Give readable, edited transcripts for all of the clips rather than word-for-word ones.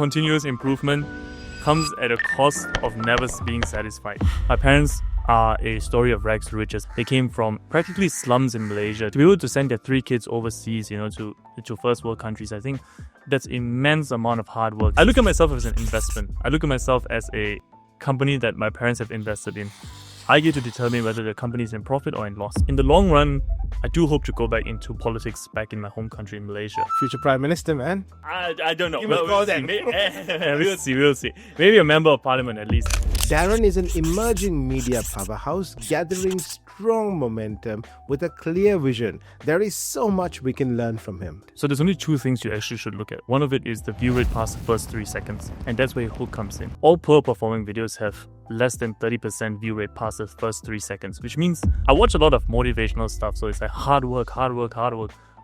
continuous improvement comes at a cost of never being satisfied. My parents are a story of rags to riches. They came from practically slums in Malaysia. To be able to send their 3 kids overseas, to first world countries, I think that's immense amount of hard work. I look at myself as an investment. I look at myself as a company that my parents have invested in. I get to determine whether the company is in profit or in loss. In the long run, I do hope to go back into politics back in my home country in Malaysia. Future Prime Minister, man. I don't know. We'll see. We'll see. Maybe a member of parliament at least. Darren is an emerging media powerhouse gathering strong momentum with a clear vision. There is so much we can learn from him. So there's only 2 things you actually should look at. One of it is the view rate past the first 3 seconds, and that's where your hook comes in. All poor performing videos have less than 30% view rate past the first 3 seconds, which means I watch a lot of motivational stuff, so it's like hard work.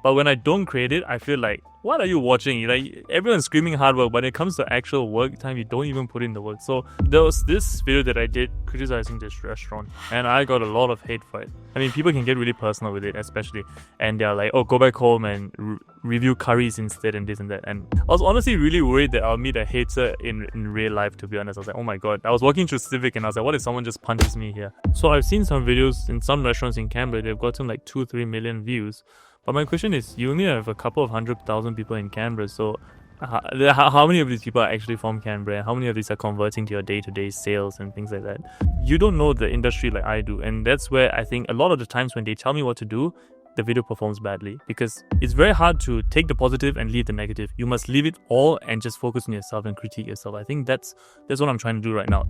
But when I don't create it, I feel like, what are you watching? Like, everyone's screaming hard work, but when it comes to actual work time, you don't even put in the work. So there was this video that I did criticizing this restaurant, and I got a lot of hate for it. I mean, people can get really personal with it, especially, and they're like, oh, go back home and review curries instead and this and that. And I was honestly really worried that I'll meet a hater in real life, to be honest. I was like, oh my god. I was walking through Civic and I was like, what if someone just punches me here? So I've seen some videos in some restaurants in Canberra, they've gotten like 2-3 million views. But my question is, you only have a couple of 100,000 people in Canberra, so how many of these people are actually from Canberra? How many of these are converting to your day-to-day sales and things like that? You don't know the industry like I do, and that's where I think a lot of the times when they tell me what to do, the video performs badly, because it's very hard to take the positive and leave the negative. You must leave it all and just focus on yourself and critique yourself. I think that's what I'm trying to do right now.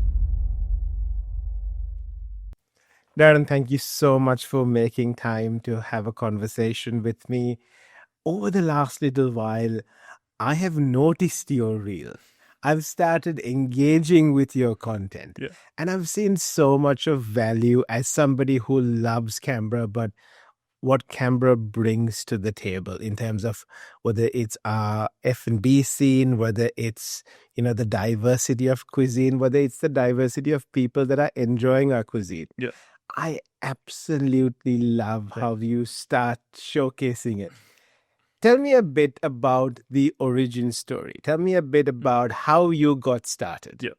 Darren, thank you so much for making time to have a conversation with me. Over the last little while, I have noticed your reel. I've started engaging with your content. Yeah. And I've seen so much of value as somebody who loves Canberra, but what Canberra brings to the table in terms of whether it's our F&B scene, whether it's, the diversity of cuisine, whether it's the diversity of people that are enjoying our cuisine. Yeah. I absolutely love how you start showcasing it. Tell me a bit about the origin story. Tell me a bit about how you got started. Yeah.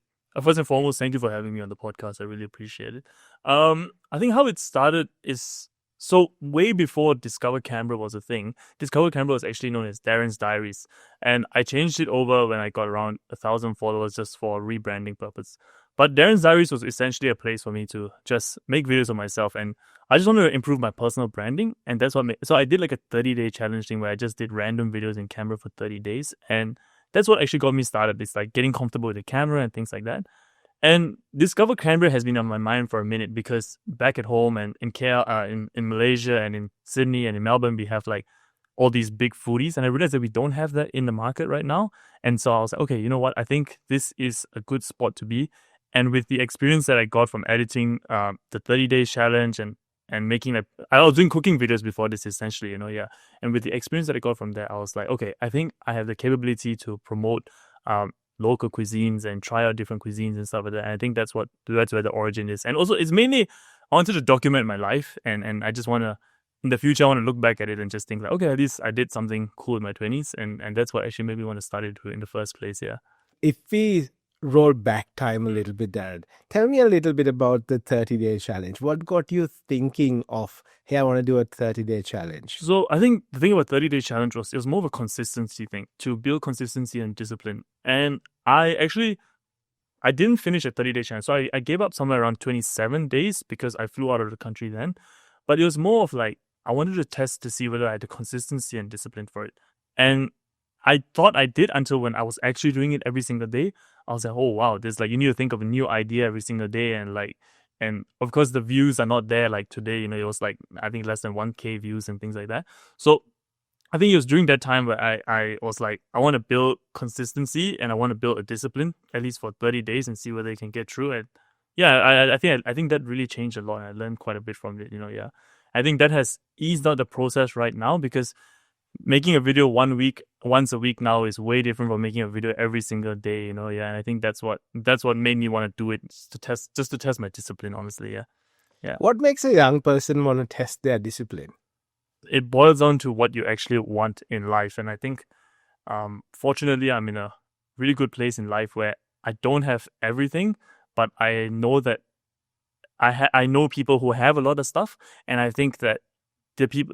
First and foremost, thank you for having me on the podcast. I really appreciate it. I think how it started is, so way before Discover Canberra was a thing, Discover Canberra was actually known as Darren's Diaries. And I changed it over when I got around 1,000 followers just for rebranding purpose. But Darren's Diaries was essentially a place for me to just make videos of myself. And I just wanted to improve my personal branding. And that's what so I did like a 30-day challenge thing where I just did random videos in Canberra for 30 days. And that's what actually got me started. It's like getting comfortable with the camera and things like that. And Discover Canberra has been on my mind for a minute, because back at home and in in Malaysia and in Sydney and in Melbourne, we have like all these big foodies. And I realized that we don't have that in the market right now. And so I was like, okay, you know what? I think this is a good spot to be. And with the experience that I got from editing the 30-day challenge and making I was doing cooking videos before this essentially, And with the experience that I got from there, I was like, okay, I think I have the capability to promote local cuisines and try out different cuisines and stuff like that. And I think that's where the origin is. And also, it's mainly, I wanted to document my life, and I just want to, in the future, I want to look back at it and just think like, okay, at least I did something cool in my 20s, and that's what actually made me want to start it in the first place, yeah. If we roll back time a little bit, Darren, tell me a little bit about the 30-day challenge. What got you thinking of, hey, I want to do a 30-day challenge? So I think the thing about 30-day challenge was, it was more of a consistency thing, to build consistency and discipline. And I didn't finish a 30-day challenge. So I gave up somewhere around 27 days because I flew out of the country then. But it was more of like, I wanted to test to see whether I had the consistency and discipline for it. And I thought I did until when I was actually doing it every single day. I was like, oh wow, there's like, you need to think of a new idea every single day, and of course the views are not there like today. It was like, I think less than 1K views and things like that. So I think it was during that time where I was like, I want to build consistency and I want to build a discipline at least for 30 days and see whether I can get through it. Yeah, I think that really changed a lot. I learned quite a bit from it. Yeah, I think that has eased out the process right now, because making a video once a week now is way different from making a video every single day, and I think that's what made me want to do it, just to test my discipline, honestly. Yeah. What makes a young person want to test their discipline? It boils down to what you actually want in life, and I think fortunately I'm in a really good place in life where I don't have everything, but I know that I know people who have a lot of stuff, and I think that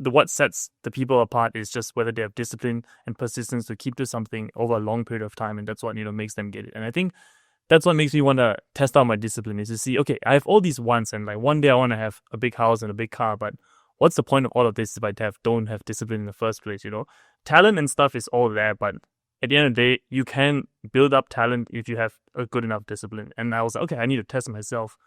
what sets the people apart is just whether they have discipline and persistence to keep to something over a long period of time, and that's what makes them get it. And I think that's what makes me want to test out my discipline, is to see, okay, I have all these wants, and like one day I want to have a big house and a big car, but what's the point of all of this if I don't have discipline in the first place? Talent and stuff is all there, but at the end of the day, you can build up talent if you have a good enough discipline. And I was like, okay, I need to test myself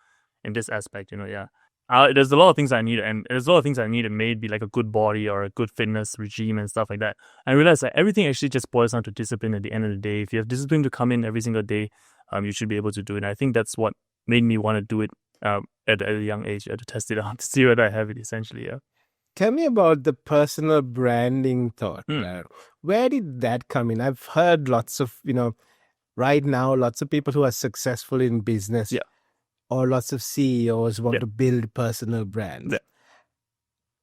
in this aspect. Yeah. There's a lot of things I need, and there's a lot of things I need, and maybe like a good body or a good fitness regime and stuff like that. I realized that everything actually just boils down to discipline at the end of the day. If you have discipline to come in every single day, you should be able to do it. And I think that's what made me want to do it at a young age, to test it out, to see whether I have it, essentially. Yeah. Tell me about the personal branding thought. Where did that come in? I've heard lots of, right now, lots of people who are successful in business, or lots of CEOs want to build personal brands. Yeah.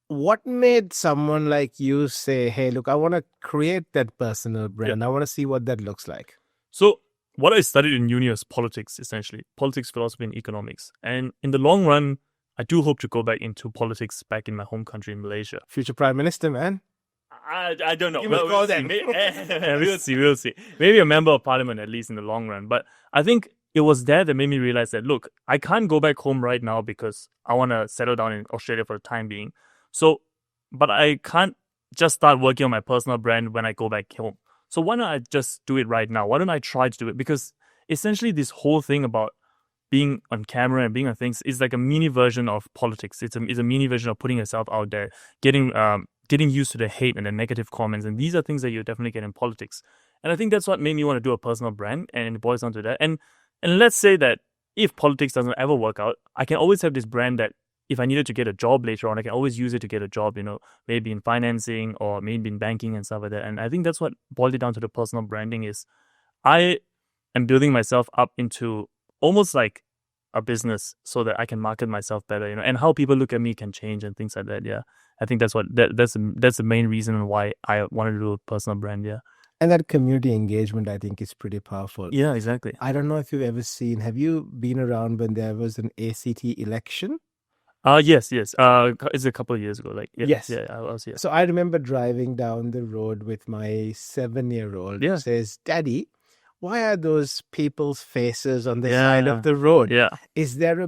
What made someone like you say, hey, look, I want to create that personal brand. I want to see what that looks like? So what I studied in uni was politics, essentially. Politics, philosophy, and economics. And in the long run, I do hope to go back into politics back in my home country in Malaysia. Future Prime Minister, man. I don't know. We'll see. We'll see. Maybe a member of parliament, at least in the long run. But I think it was there that made me realize that, look, I can't go back home right now because I want to settle down in Australia for the time being. So, but I can't just start working on my personal brand when I go back home. So why don't I just do it right now? Why don't I try to do it? Because essentially this whole thing about being on camera and being on things is like a mini version of politics. It's a mini version of putting yourself out there, getting used to the hate and the negative comments. And these are things that you definitely get in politics. And I think that's what made me want to do a personal brand, and it boils down to that. And let's say that if politics doesn't ever work out, I can always have this brand that if I needed to get a job later on, I can always use it to get a job, maybe in financing or maybe in banking and stuff like that. And I think that's what boiled it down to the personal branding is I am building myself up into almost like a business so that I can market myself better, and how people look at me can change and things like that. Yeah. I think that's the main reason why I wanted to do a personal brand. Yeah. And that community engagement, I think, is pretty powerful. Yeah, exactly. I don't know if you've ever have you been around when there was an ACT election? Yes. It's a couple of years ago. Yes. Yeah, I was here. So I remember driving down the road with my 7-year-old who says, Daddy, why are those people's faces on the side of the road? Yeah. Is there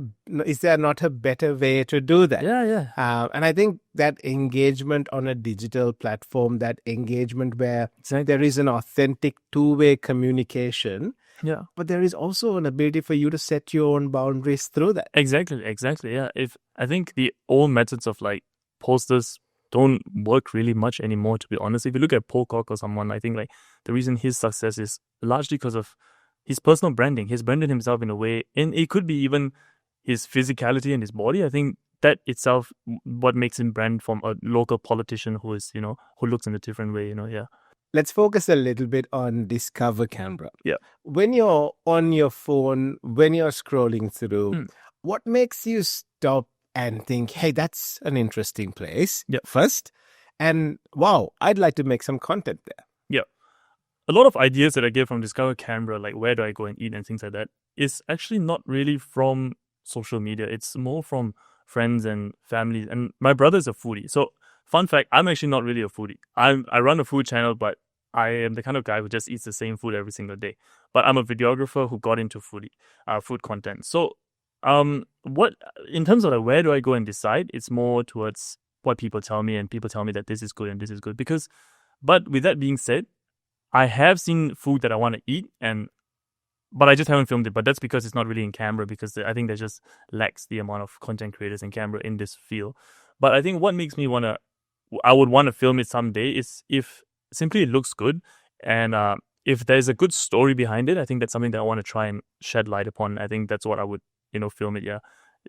not a better way to do that? Yeah. And I think that engagement on a digital platform, that engagement where there is an authentic two-way communication, but there is also an ability for you to set your own boundaries through that. Exactly. Yeah. I think the old methods of like posters don't work really much anymore, to be honest. If you look at Pocock or someone, I think like the reason his success is largely because of his personal branding. He's branded himself in a way, and it could be even his physicality and his body. I think that itself, what makes him brand from a local politician who is, who looks in a different way, yeah. Let's focus a little bit on Discover Canberra. Yeah. When you're on your phone, when you're scrolling through, what makes you stop and think, hey, that's an interesting place first? And wow, I'd like to make some content there. Yeah. A lot of ideas that I get from Discover Canberra, like where do I go and eat and things like that, is actually not really from social media. It's more from friends and family. And my brother's a foodie. So fun fact, I'm actually not really a foodie. I run a food channel, but I am the kind of guy who just eats the same food every single day. But I'm a videographer who got into food content. So what in terms of like, where do I go and decide? It's more towards what people tell me, and people tell me that this is good and this is good. But with that being said, I have seen food that I want to eat, but I just haven't filmed it. But that's because it's not really in Canberra, because I think there just lacks the amount of content creators in Canberra in this field. But I think what makes me I would want to film it someday is if simply it looks good, and if there's a good story behind it. I think that's something that I want to try and shed light upon. I think that's what I would film it. Yeah,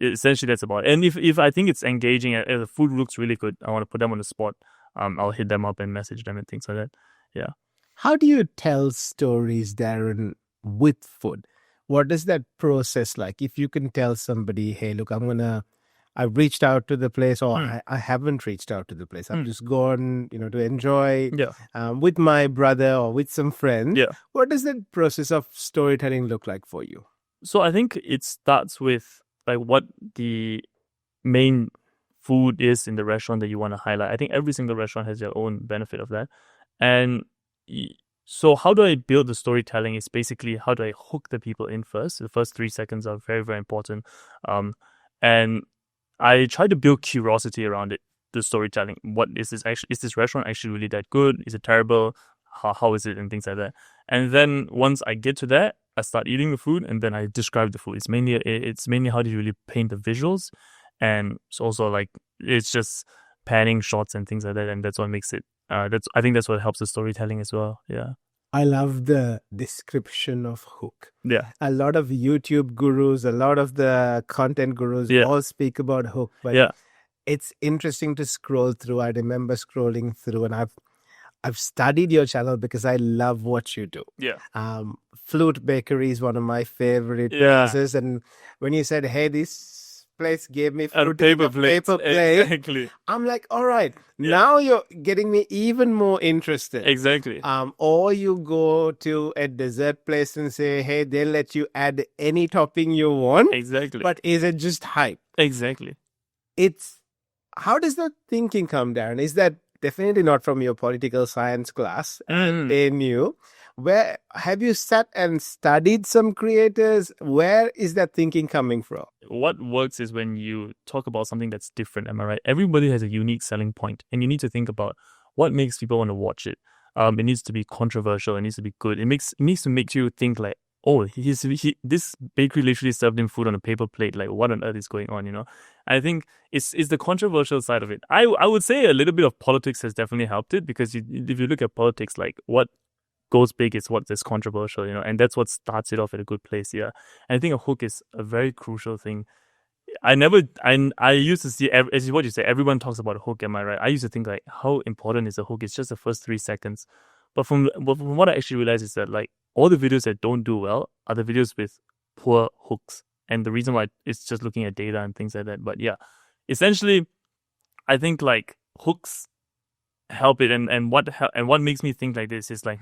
essentially that's about it. And if I think it's engaging, if the food looks really good, I want to put them on the spot. I'll hit them up and message them and things like that. Yeah. How do you tell stories, Darren, with food? What is that process like? If you can tell somebody, hey, look, I'm gonna I've reached out to the place, or Hmm. I haven't reached out to the place. I've Hmm. just gone, to enjoy Yeah. with my brother or with some friends. Yeah. What does that process of storytelling look like for you? So I think it starts with like what the main food is in the restaurant that you want to highlight. I think every single restaurant has their own benefit of that. And so how do I build the storytelling is basically how do I hook the people in first. The first 3 seconds are very, very important. And I try to build curiosity around it, the storytelling. What is this actually? Is this restaurant actually really that good? Is it terrible? How is it? And things like that. And then once I get to that, I start eating the food and then I describe the food. It's mainly how do you really paint the visuals, and it's also like it's just panning shots and things like that, and that's what makes it. I think that's what helps the storytelling as well. Yeah. I love the description of hook. Yeah. A lot of YouTube gurus, a lot of the content gurus Yeah. all speak about hook, but Yeah. it's interesting to scroll through. I remember scrolling through, and I've studied your channel because I love what you do. Yeah. Flute Bakery is one of my favorite Yeah. places, and when you said, "Hey, this place gave me And fruit in a paper plate," Exactly. I'm like, "All right, Yeah. now you're getting me even more interested." Exactly. Or you go to a dessert place and say, "Hey, they'll let you add any topping you want," Exactly. but is it just hype? Exactly. It's how does that thinking come, Darren? Is that definitely not from your political science class at ANU? Where have you sat and studied some creators? Where is that thinking coming from? What works is when you talk about something that's different. Am I right? Everybody has a unique selling point, and you need to think about what makes people want to watch it. It needs to be controversial. It needs to be good. It needs to make you think like, oh, this bakery literally served him food on a paper plate. Like, what on earth is going on? I think it's the controversial side of it. I would say a little bit of politics has definitely helped it, because if you look at politics, like what goes big is what is controversial, and that's what starts it off at a good place. Yeah, and I think a hook is a very crucial thing. I used to see, as what you say, everyone talks about a hook. Am I right? I used to think like, how important is a hook? It's just the first 3 seconds. But from what I actually realized is that like all the videos that don't do well are the videos with poor hooks, and the reason why it's just looking at data and things like that. But yeah, essentially, I think like hooks help it, and what makes me think like this is like,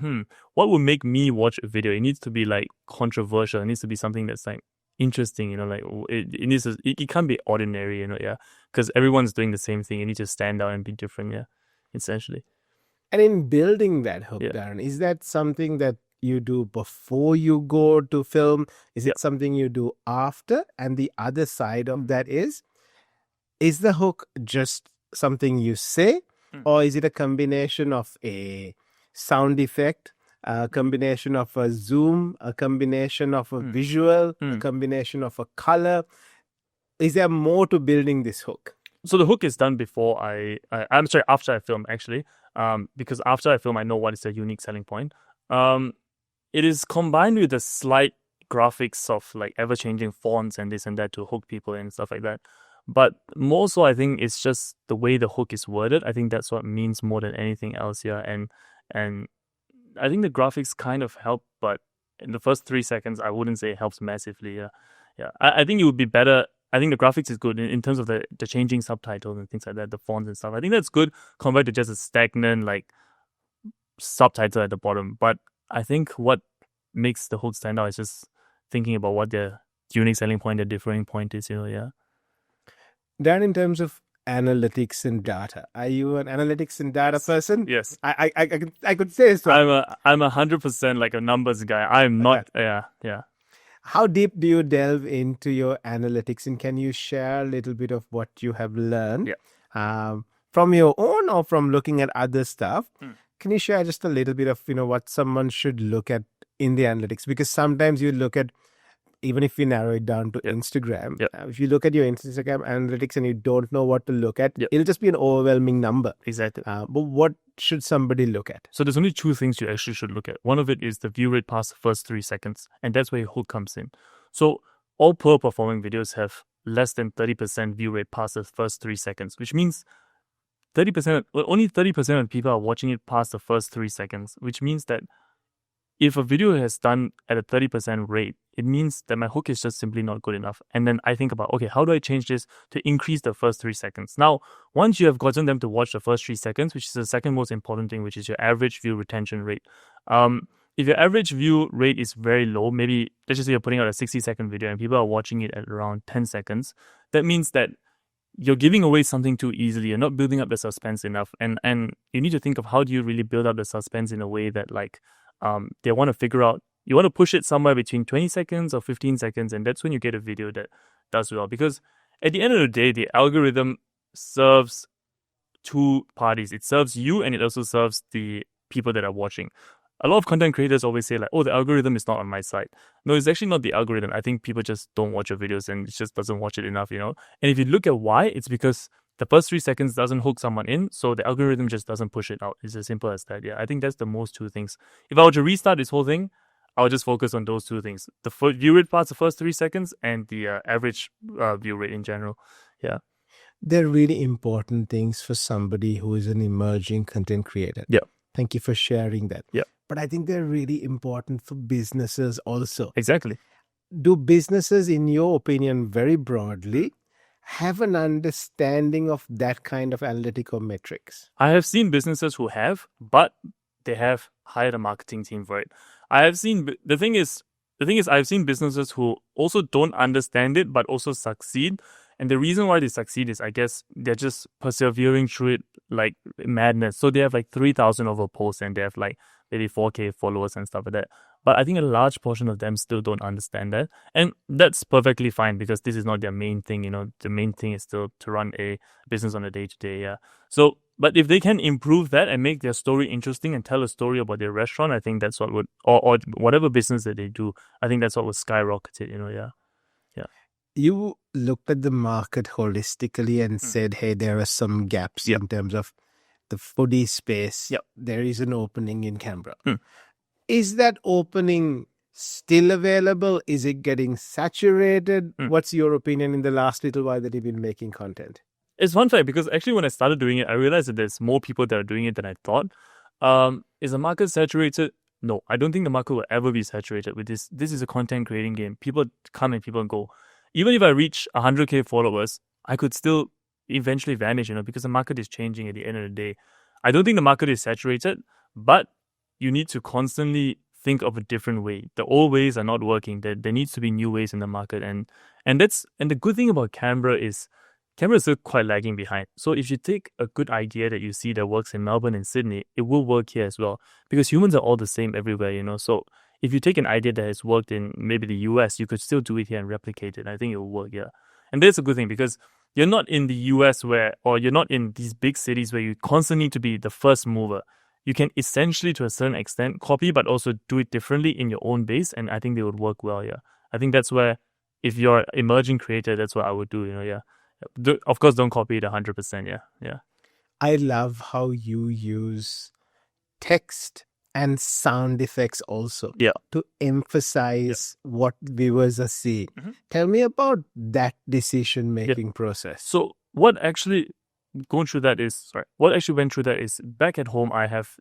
what would make me watch a video? It needs to be like controversial. It needs to be something that's like interesting, like it needs to, it can't be ordinary, yeah, because everyone's doing the same thing. You need to stand out and be different, yeah, essentially. And in building that hook, Yeah. Darren, is that something that you do before you go to film? Is Yeah. it something you do after? And the other side of that is the hook just something you say, or is it a combination of a sound effect, a combination of a zoom, a combination of a visual, a combination of a color? Is there more to building this hook? So the hook is done before I'm sorry, after I film, actually. Because after I film, I know what is the unique selling point. It is combined with the slight graphics of like ever-changing fonts and this and that to hook people and stuff like that. But more so, I think it's just the way the hook is worded. I think that's what means more than anything else here. And I think the graphics kind of help, but in the first 3 seconds, I wouldn't say it helps massively. Yeah. I think it would be better. I think the graphics is good in terms of the changing subtitles and things like that, the fonts and stuff. I think that's good compared to just a stagnant like subtitle at the bottom. But I think what makes the hook stand out is just thinking about what their unique selling point, their differing point is. Yeah. Darren, in terms of analytics and data, are you an analytics and data person? Yes. I could say so. I'm 100% like a numbers guy. I'm not. Yeah. How deep do you delve into your analytics, and can you share a little bit of what you have learned from your own or from looking at other stuff? Can you share just a little bit of what someone should look at in the analytics? Because sometimes you look at, even if you narrow it down to Instagram, if you look at your Instagram analytics and you don't know what to look at, it'll just be an overwhelming number. Exactly. But what should somebody look at? So there's only two things you actually should look at. One of it is the view rate past the first 3 seconds, and that's where your hook comes in. So all poor performing videos have less than 30% view rate past the first 3 seconds, which means only 30% of people are watching it past the first 3 seconds, which means that if a video has done at a 30% rate, it means that my hook is just simply not good enough. And then I think about, okay, how do I change this to increase the first 3 seconds? Now, once you have gotten them to watch the first 3 seconds, which is the second most important thing, which is your average view retention rate. If your average view rate is very low, maybe let's just say you're putting out a 60-second video and people are watching it at around 10 seconds, that means that you're giving away something too easily. You're not building up the suspense enough. And you need to think of how do you really build up the suspense in a way that they want to figure out, you want to push it somewhere between 20 seconds or 15 seconds. And that's when you get a video that does well. Because at the end of the day, the algorithm serves two parties. It serves you and it also serves the people that are watching. A lot of content creators always say oh, the algorithm is not on my side. No, it's actually not the algorithm. I think people just don't watch your videos and it just doesn't watch it enough, And if you look at why, it's because the first 3 seconds doesn't hook someone in, so the algorithm just doesn't push it out. It's as simple as that. Yeah, I think that's the most two things. If I were to restart this whole thing, I would just focus on those two things: the view rate parts, the first 3 seconds, and the average view rate in general. Yeah, they're really important things for somebody who is an emerging content creator. Yeah. Thank you for sharing that. Yeah. But I think they're really important for businesses also. Exactly. Do businesses, in your opinion, very broadly, have an understanding of that kind of analytical metrics? I have seen businesses who have, but they have hired a marketing team for it. The thing is, I've seen businesses who also don't understand it, but also succeed. And the reason why they succeed is, I guess, they're just persevering through it like madness. So they have 3,000 over posts and they have maybe 4K followers and stuff like that. But I think a large portion of them still don't understand that. And that's perfectly fine because this is not their main thing. The main thing is still to run a business on a day-to-day. Yeah. So, but if they can improve that and make their story interesting and tell a story about their restaurant, I think that's what would, or whatever business that they do, I think that's what would skyrocket it, yeah. Yeah. You looked at the market holistically and said, hey, there are some gaps in terms of the foodie space. There is an opening in Canberra. Is that opening still available? Is it getting saturated? What's your opinion in the last little while that you've been making content? It's fun fact because actually when I started doing it, I realized that there's more people that are doing it than I thought. Is the market saturated? No, I don't think the market will ever be saturated with this. This is a content creating game. People come and people go. Even if I reach 100K followers, I could still eventually vanish, because the market is changing at the end of the day. I don't think the market is saturated, but you need to constantly think of a different way. The old ways are not working. There needs to be new ways in the market. And the good thing about Canberra is still quite lagging behind. So if you take a good idea that you see that works in Melbourne and Sydney, it will work here as well. Because humans are all the same everywhere, So if you take an idea that has worked in maybe the US, you could still do it here and replicate it. I think it will work, yeah. And that's a good thing because you're not in the US or you're not in these big cities where you constantly need to be the first mover. You can essentially, to a certain extent, copy, but also do it differently in your own base. And I think they would work well, yeah. I think that's where, if you're an emerging creator, that's what I would do, yeah. Of course, don't copy it 100%, yeah. I love how you use text and sound effects also to emphasize what viewers are seeing. Tell me about that decision-making process. So what actually went through that is back at home, I have,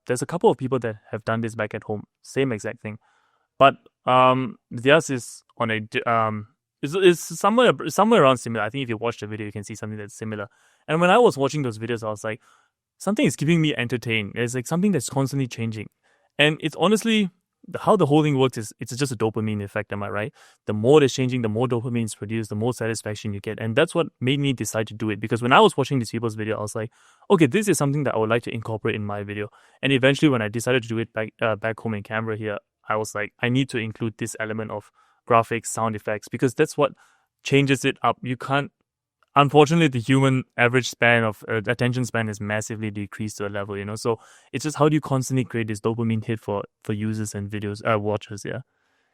there's a couple of people that have done this back at home, same exact thing. But theirs is on a, it's somewhere around similar. I think if you watch the video, you can see something that's similar. And when I was watching those videos, I was like, something is keeping me entertained. It's something that's constantly changing. And it's honestly, how the whole thing works is it's just a dopamine effect, am I right? The more that's changing, the more dopamine is produced, the more satisfaction you get. And that's what made me decide to do it. Because when I was watching these people's video, I was like, okay, this is something that I would like to incorporate in my video. And eventually when I decided to do it back home in Canberra here, I was like, I need to include this element of graphics, sound effects, because that's what changes it up. You can't, unfortunately, the human average span of attention span is massively decreased to a level, So it's just how do you constantly create this dopamine hit for users and watchers, yeah,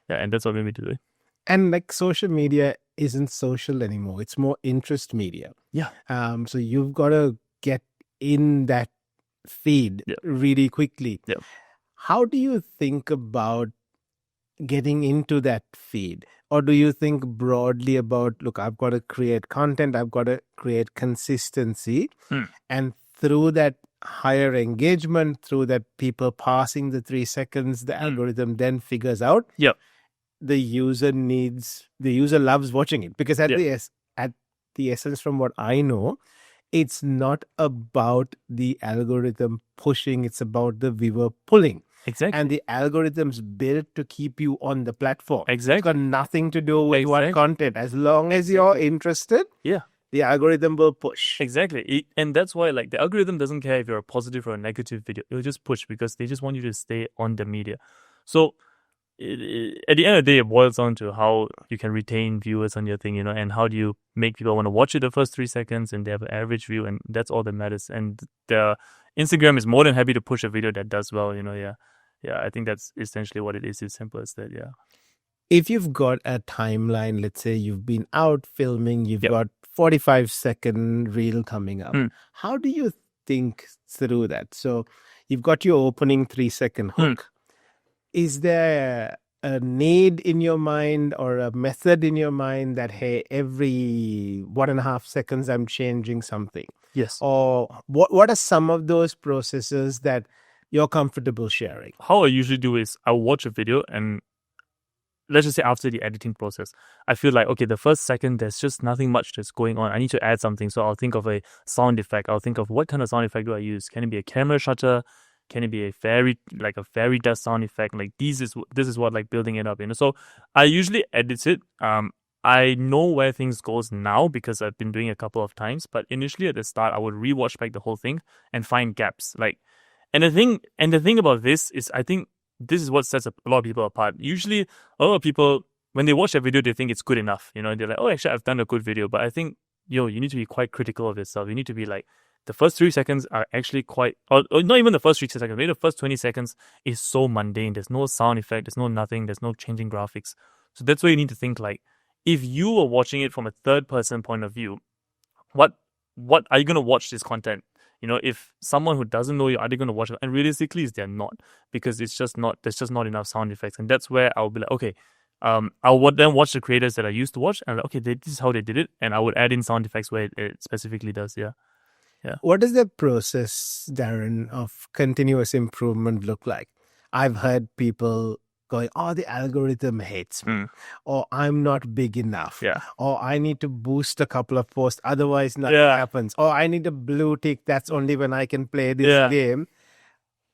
and that's what made me do it. And social media isn't social anymore; it's more interest media. Yeah. So you've got to get in that feed really quickly. Yeah. How do you think about getting into that feed? Or do you think broadly about, look, I've got to create content, I've got to create consistency, and through that higher engagement, through that people passing the 3 seconds, the algorithm then figures out Yep. the user loves watching it. Because at Yep. at the essence, from what I know, it's not about the algorithm pushing, it's about the viewer pulling. Exactly. And the algorithm's built to keep you on the platform. It's Exactly. got nothing to do with what Exactly. content. As long as you're interested, Yeah. the algorithm will push. Exactly. And that's why, like, the algorithm doesn't care if you're a positive or a negative video. It'll just push because they just want you to stay on the media. So at the end of the day, it boils down to how you can retain viewers on your thing, you know, and how do you make people want to watch it the first 3 seconds and they have an average view, and that's all that matters. And the Instagram is more than happy to push a video that does well, you know. Yeah, I think that's essentially what it is. It's simple as that. Yeah. If you've got a timeline, let's say you've been out filming, you've Yep. got 45-second reel coming up. Mm. How do you think through that? So you've got your opening 3-second hook. Is there a need in your mind or a method in your mind that, hey, every 1.5 seconds I'm changing something? Yes. Or what are some of those processes that you're comfortable sharing? How I usually do is I'll watch a video, and let's just say after the editing process, I feel like, okay, the first second, there's just nothing much that's going on. I need to add something. So I'll think of a sound effect. I'll think of what kind of sound effect do I use? Can it be a camera shutter? Can it be a fairy dust sound effect? Like this is what, like, building it up, you know. So I usually edit it. I know where things goes now because I've been doing it a couple of times. But initially at the start, I would rewatch back the whole thing and find gaps. And the thing about this is, I think this is what sets a lot of people apart. Usually, a lot of people, when they watch a video, they think it's good enough. You know, they're like, oh, actually, I've done a good video. But I think, you need to be quite critical of yourself. You need to be like, the first 3 seconds are actually quite, or not even the first 3 seconds, maybe the first 20 seconds is so mundane. There's no sound effect, there's no nothing, there's no changing graphics. So that's why you need to think, like, if you were watching it from a third person point of view, what are you going to watch this content? You know, if someone who doesn't know you, are they going to watch it? And realistically, they're not, because there's just not enough sound effects. And that's where I'll be like, okay, I'll then watch the creators that I used to watch, and like, okay, this is how they did it, and I would add in sound effects where it specifically does. Yeah. What does the process, Darren, of continuous improvement look like? I've heard people going, oh, the algorithm hates me, or I'm not big enough, Yeah. or I need to boost a couple of posts, otherwise nothing Yeah. happens, or I need a blue tick, that's only when I can play this game.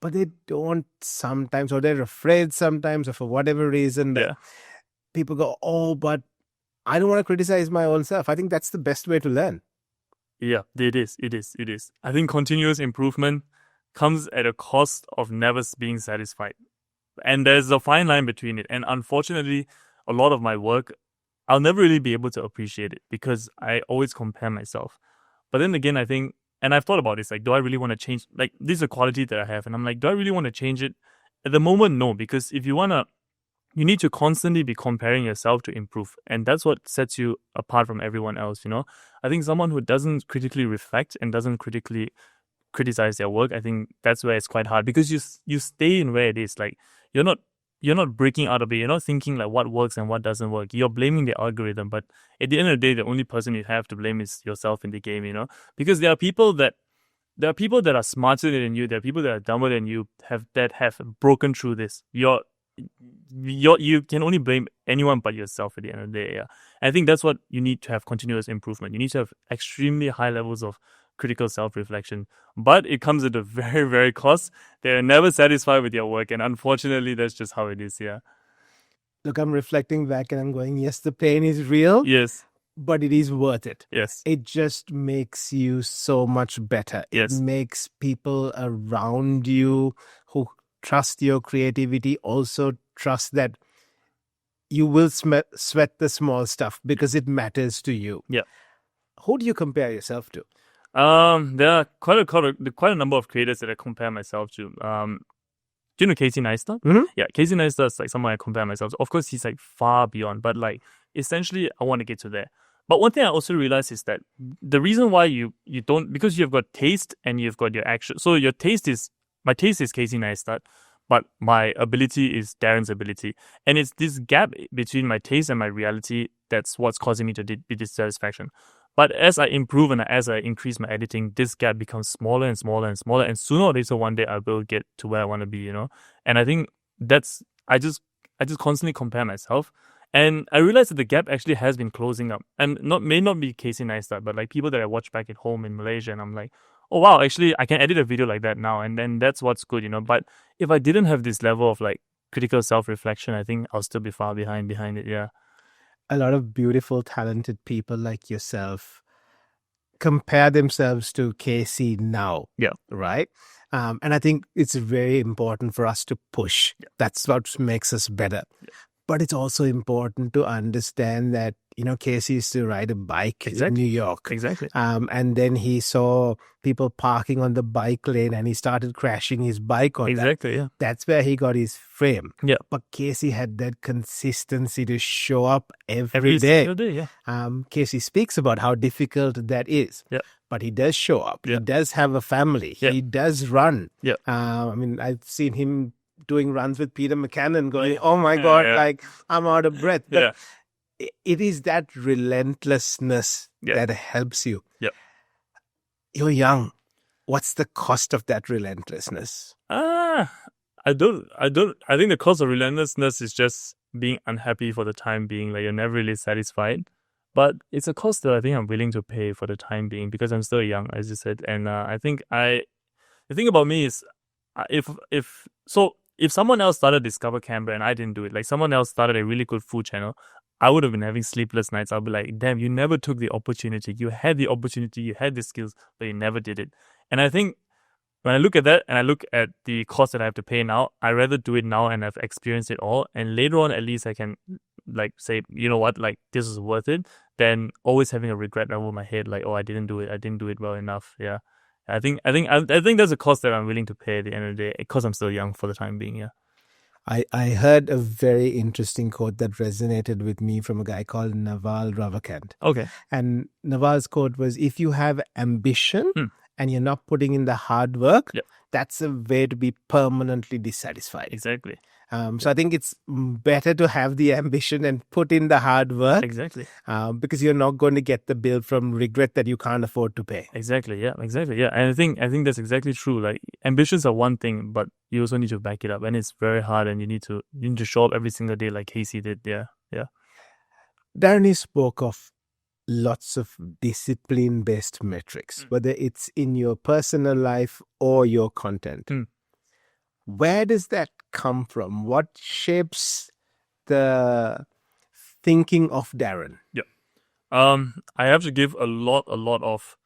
But they don't sometimes, or they're afraid sometimes, or for whatever reason, that people go, oh, but I don't want to criticize my own self. I think that's the best way to learn. Yeah, it is. I think continuous improvement comes at a cost of never being satisfied. And there's a fine line between it. And unfortunately, a lot of my work, I'll never really be able to appreciate it because I always compare myself. But then again, I think, and I've thought about this, like, do I really want to change? Like, this is a quality that I have. And I'm like, do I really want to change it? At the moment, no, because if you want to, you need to constantly be comparing yourself to improve. And that's what sets you apart from everyone else, you know? I think someone who doesn't critically reflect and doesn't critically criticize their work, I think that's where it's quite hard, because you stay in where it is. Like, you're not breaking out of it. You're not thinking like what works and what doesn't work. You're blaming the algorithm. But at the end of the day, the only person you have to blame is yourself in the game, you know? Because there are people that are smarter than you. There are people that are dumber than you that have broken through this. You can only blame anyone but yourself at the end of the day. Yeah. And I think that's what you need to have: continuous improvement. You need to have extremely high levels of critical self-reflection, but it comes at a very, very cost. They're never satisfied with your work, and unfortunately, that's just how it is. Yeah. Look, I'm reflecting back and I'm going, yes, the pain is real. Yes. But it is worth it. Yes. It just makes you so much better. Yes. It makes people around you who trust your creativity also trust that you will sweat the small stuff because it matters to you. Yeah. Who do you compare yourself to? There are quite a number of creators that I compare myself to. Do you know Casey Neistat? Mm-hmm. Yeah, Casey Neistat is like someone I compare myself to. Of course, he's like far beyond, but like essentially, I want to get to there. But one thing I also realized is that the reason why you don't, because you've got taste and you've got your action. So my taste is Casey Neistat, but my ability is Darren's ability. And it's this gap between my taste and my reality that's what's causing me to be dissatisfaction. But as I improve and as I increase my editing, this gap becomes smaller and smaller and smaller. And sooner or later, one day I will get to where I want to be, And I think that's, I just constantly compare myself. And I realized that the gap actually has been closing up. And may not be Casey Neistat, but like people that I watch back at home in Malaysia, and I'm like, oh wow, actually I can edit a video like that now. And then that's what's good, But if I didn't have this level of like critical self-reflection, I think I'll still be far behind it, yeah. A lot of beautiful, talented people like yourself compare themselves to Casey now. Yeah. Right? And I think it's very important for us to push. Yeah. That's what makes us better. Yeah. But it's also important to understand that, Casey used to ride a bike in New York. Exactly. And then he saw people parking on the bike lane and he started crashing his bike on Exactly, yeah. That's where he got his fame. Yeah. But Casey had that consistency to show up Every day. single day, yeah. Casey speaks about how difficult that is. Yeah. But he does show up. Yeah. He does have a family. Yeah. He does run. Yeah. I've seen him doing runs with Peter McCannon going, oh my God, like I'm out of breath. But it is that relentlessness that helps you. Yeah. You're young. What's the cost of that relentlessness? I think the cost of relentlessness is just being unhappy for the time being. Like you're never really satisfied. But it's a cost that I think I'm willing to pay for the time being because I'm still young, as you said. And I think the thing about me is if someone else started Discover Canberra and I didn't do it, like someone else started a really good food channel, I would have been having sleepless nights. I'll be like, damn, you never took the opportunity. You had the opportunity, you had the skills, but you never did it. And I think when I look at that and I look at the cost that I have to pay now, I'd rather do it now and I've experienced it all. And later on, at least I can like say, you know what, like this is worth it, than always having a regret over my head, like, oh, I didn't do it well enough. Yeah. I think that's a cost that I'm willing to pay at the end of the day because I'm still young for the time being. Yeah. I heard a very interesting quote that resonated with me from a guy called Naval Ravikant. Okay. And Naval's quote was, if you have ambition and you're not putting in the hard work, that's a way to be permanently dissatisfied. Exactly. So I think it's better to have the ambition and put in the hard work. Exactly. Because you're not going to get the bill from regret that you can't afford to pay. Exactly. Yeah. Exactly. Yeah. And I think that's exactly true. Like ambitions are one thing, but you also need to back it up, and it's very hard. And you need to show up every single day, like Casey did. Yeah. Yeah. Darren, you spoke of lots of discipline-based metrics, whether it's in your personal life or your content. Where does that come from? What shapes the thinking of Darren? Yeah. I have to give a lot of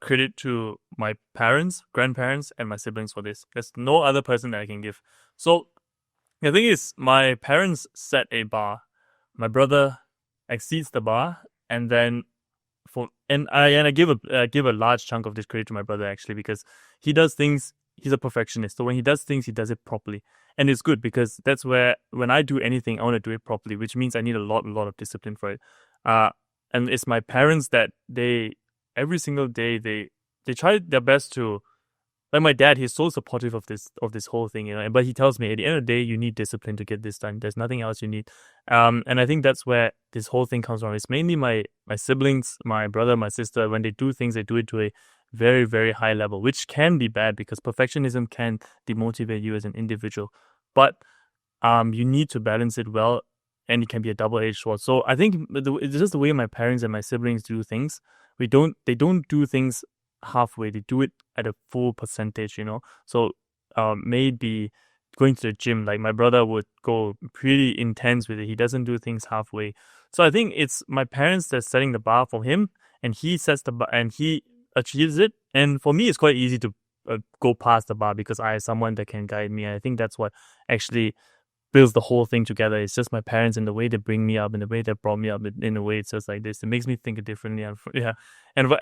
credit to my parents, grandparents, and my siblings for this. There's no other person that I can give. So the thing is, my parents set a bar. My brother exceeds the bar, and then I give a large chunk of this credit to my brother actually, because he does things. He's a perfectionist. So when he does things, he does it properly. And it's good because that's where, when I do anything, I want to do it properly, which means I need a lot of discipline for it. And it's my parents that every single day, they try their best to, like my dad, he's so supportive of this whole thing, but he tells me at the end of the day, you need discipline to get this done. There's nothing else you need. And I think that's where this whole thing comes from. It's mainly my siblings, my brother, my sister. When they do things, they do it to a very, very high level, which can be bad because perfectionism can demotivate you as an individual. But you need to balance it well, and it can be a double-edged sword. So I think it's just the way my parents and my siblings do things. They don't do things halfway. They do it at a full percentage, So maybe going to the gym, like my brother would go pretty intense with it. He doesn't do things halfway. So I think it's my parents that's setting the bar for him, and he sets the bar and he achieves it. And for me, it's quite easy to go past the bar because I have someone that can guide me. And I think that's what actually builds the whole thing together. It's just my parents and the way they bring me up and the way they brought me up in a way. It's just like this. It makes me think differently. Yeah. And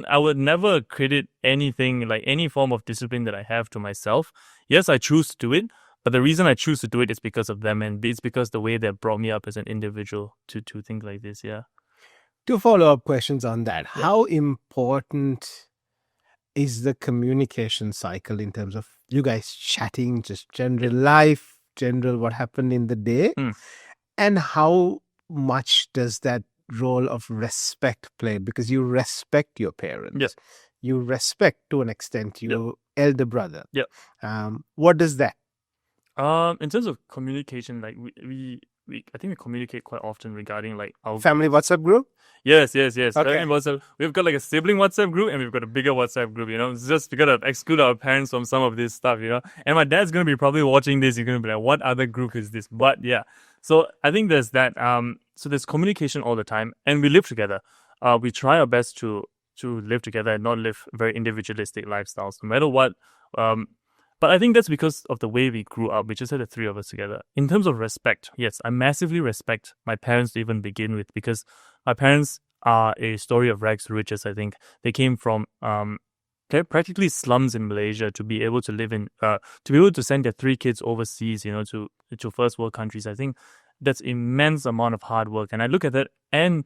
I would never credit anything, like any form of discipline that I have, to myself. Yes, I choose to do it. But the reason I choose to do it is because of them. And it's because the way they brought me up as an individual to think like this. Yeah. 2 follow-up questions on that. Yeah. How important is the communication cycle in terms of you guys chatting, just general life, general what happened in the day? And how much does that role of respect played? Because you respect your parents. Yeah. You respect, to an extent, your elder brother. Yeah. What does that? In terms of communication, like we I think we communicate quite often regarding like our Family WhatsApp group? Yes. Okay. Family WhatsApp. We've got like a sibling WhatsApp group and we've got a bigger WhatsApp group, It's just we gotta exclude our parents from some of this stuff, And my dad's gonna be probably watching this, he's gonna be like, what other group is this? But yeah. So I think there's that. So there's communication all the time and we live together. We try our best to live together and not live very individualistic lifestyles, no matter what. But I think that's because of the way we grew up. We just had the three of us together. In terms of respect, yes, I massively respect my parents to even begin with, because my parents are a story of rags to riches, I think. They came from practically slums in Malaysia to be able to live in, to be able to send their three kids overseas, to first world countries. I think that's immense amount of hard work. And I look at that, and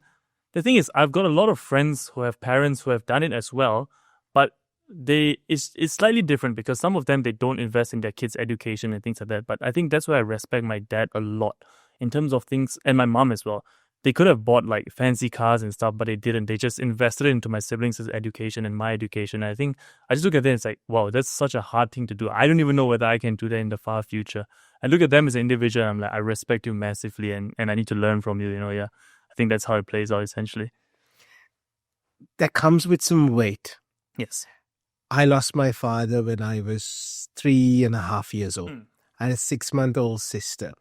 the thing is, I've got a lot of friends who have parents who have done it as well, but it's slightly different because some of them, they don't invest in their kids' education and things like that. But I think that's why I respect my dad a lot in terms of things, and my mom as well. They could have bought like fancy cars and stuff, but they didn't. They just invested into my siblings' education and my education. And I think I just look at them and it's like, wow, that's such a hard thing to do. I don't even know whether I can do that in the far future. I look at them as an individual and I'm like, I respect you massively and I need to learn from you, yeah. I think that's how it plays out essentially. That comes with some weight. Yes. I lost my father when I was 3.5 years old. I had a 6-month-old sister.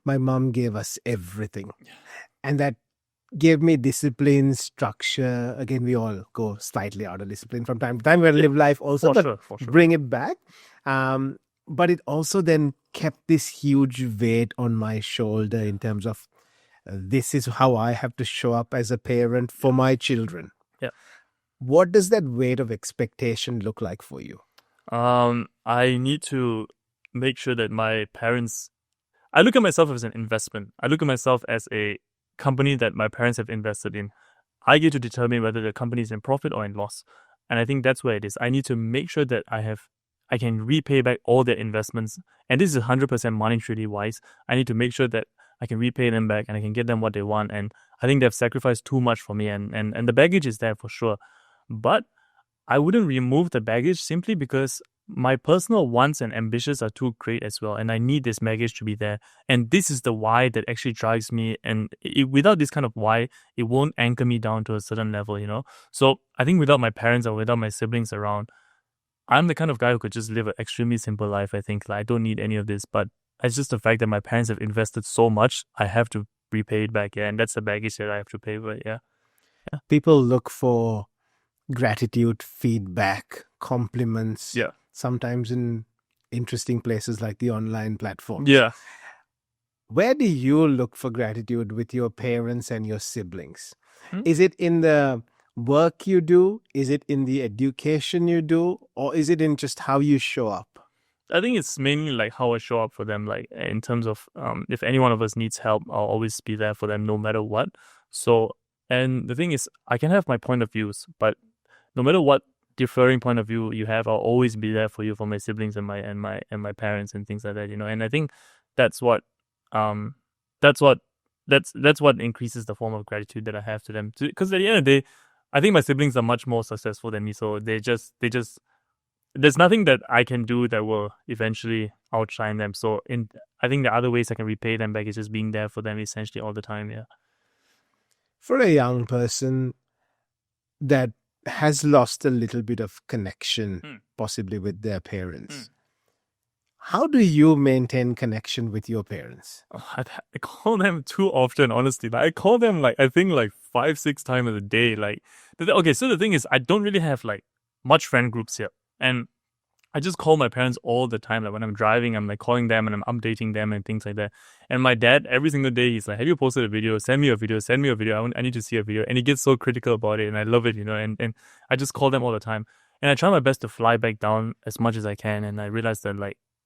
My mom gave us everything. And that gave me discipline, structure. Again, we all go slightly out of discipline from time to time. We live life also, for sure. Bring it back. But it also then kept this huge weight on my shoulder in terms of this is how I have to show up as a parent for my children. Yeah. What does that weight of expectation look like for you? I need to make sure that my parents... I look at myself as an investment. I look at myself as a company that my parents have invested in. I get to determine whether the company is in profit or in loss. And I think that's where it is. I need to make sure that I can repay back all their investments. And this is 100% monetarily wise. I need to make sure that I can repay them back and I can get them what they want. And I think they've sacrificed too much for me. And the baggage is there for sure. But I wouldn't remove the baggage simply because my personal wants and ambitions are too great as well. And I need this baggage to be there. And this is the why that actually drives me. And without this kind of why, it won't anchor me down to a certain level, So I think without my parents or without my siblings around, I'm the kind of guy who could just live an extremely simple life, I think. Like, I don't need any of this. But it's just the fact that my parents have invested so much, I have to repay it back. Yeah. And that's the baggage that I have to pay for. Yeah. People look for gratitude, feedback, compliments. Yeah. Sometimes in interesting places like the online platforms. Yeah. Where do you look for gratitude with your parents and your siblings? Is it in the work you do? Is it in the education you do? Or is it in just how you show up? I think it's mainly like how I show up for them, like in terms of if any one of us needs help, I'll always be there for them no matter what. So, and the thing is, I can have my point of views, but no matter what differing point of view you have, I'll always be there for you, for my siblings and my parents and things like that, And I think that's what increases the form of gratitude that I have to them. Because at the end of the day, I think my siblings are much more successful than me, so they just there's nothing that I can do that will eventually outshine them. So I think the other ways I can repay them back is just being there for them essentially all the time. Yeah. For a young person that has lost a little bit of connection, possibly with their parents, how do you maintain connection with your parents? I call them too often, honestly. Like, I call them I think 5-6 times a day. Okay, so the thing is, I don't really have much friend groups here, and I just call my parents all the time. Like when I'm driving, I'm calling them and I'm updating them and things like that. And my dad, every single day, he's like, have you posted a video? Send me a video. I need to see a video. And he gets so critical about it and I love it, and I just call them all the time. And I try my best to fly back down as much as I can. And I realize that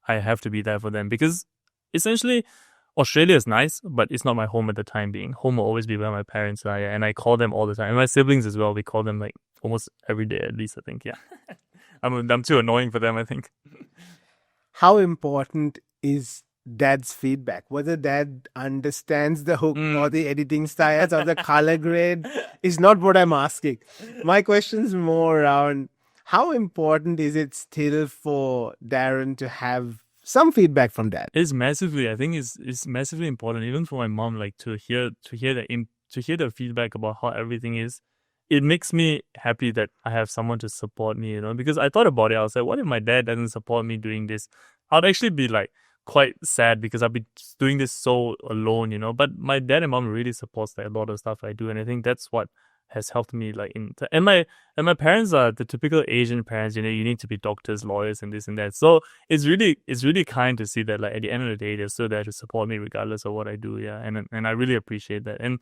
I have to be there for them because essentially Australia is nice, but it's not my home at the time being. Home will always be where my parents are. Yeah? And I call them all the time. And my siblings as well. We call them almost every day at least, I think. Yeah. I'm too annoying for them, I think. How important is dad's feedback. Whether dad understands the hook or Mm. the editing styles or the color grade is not what I'm asking. My question's more around how important is it still for Darren to have some feedback from dad? It's massively. I think it's massively important, even for my mom. Like to hear the feedback about how everything is. It makes me happy that I have someone to support me. Because I thought about it. I was like, what if my dad doesn't support me doing this? I'd actually be like quite sad because I'd be doing this so alone. But my dad and mom really supports like a lot of stuff I do, and I think that's what has helped me like and my parents are the typical Asian parents. You need to be doctors, lawyers, and this and that. So it's really kind to see that like at the end of the day they're still there to support me regardless of what I do. Yeah, and I really appreciate that. And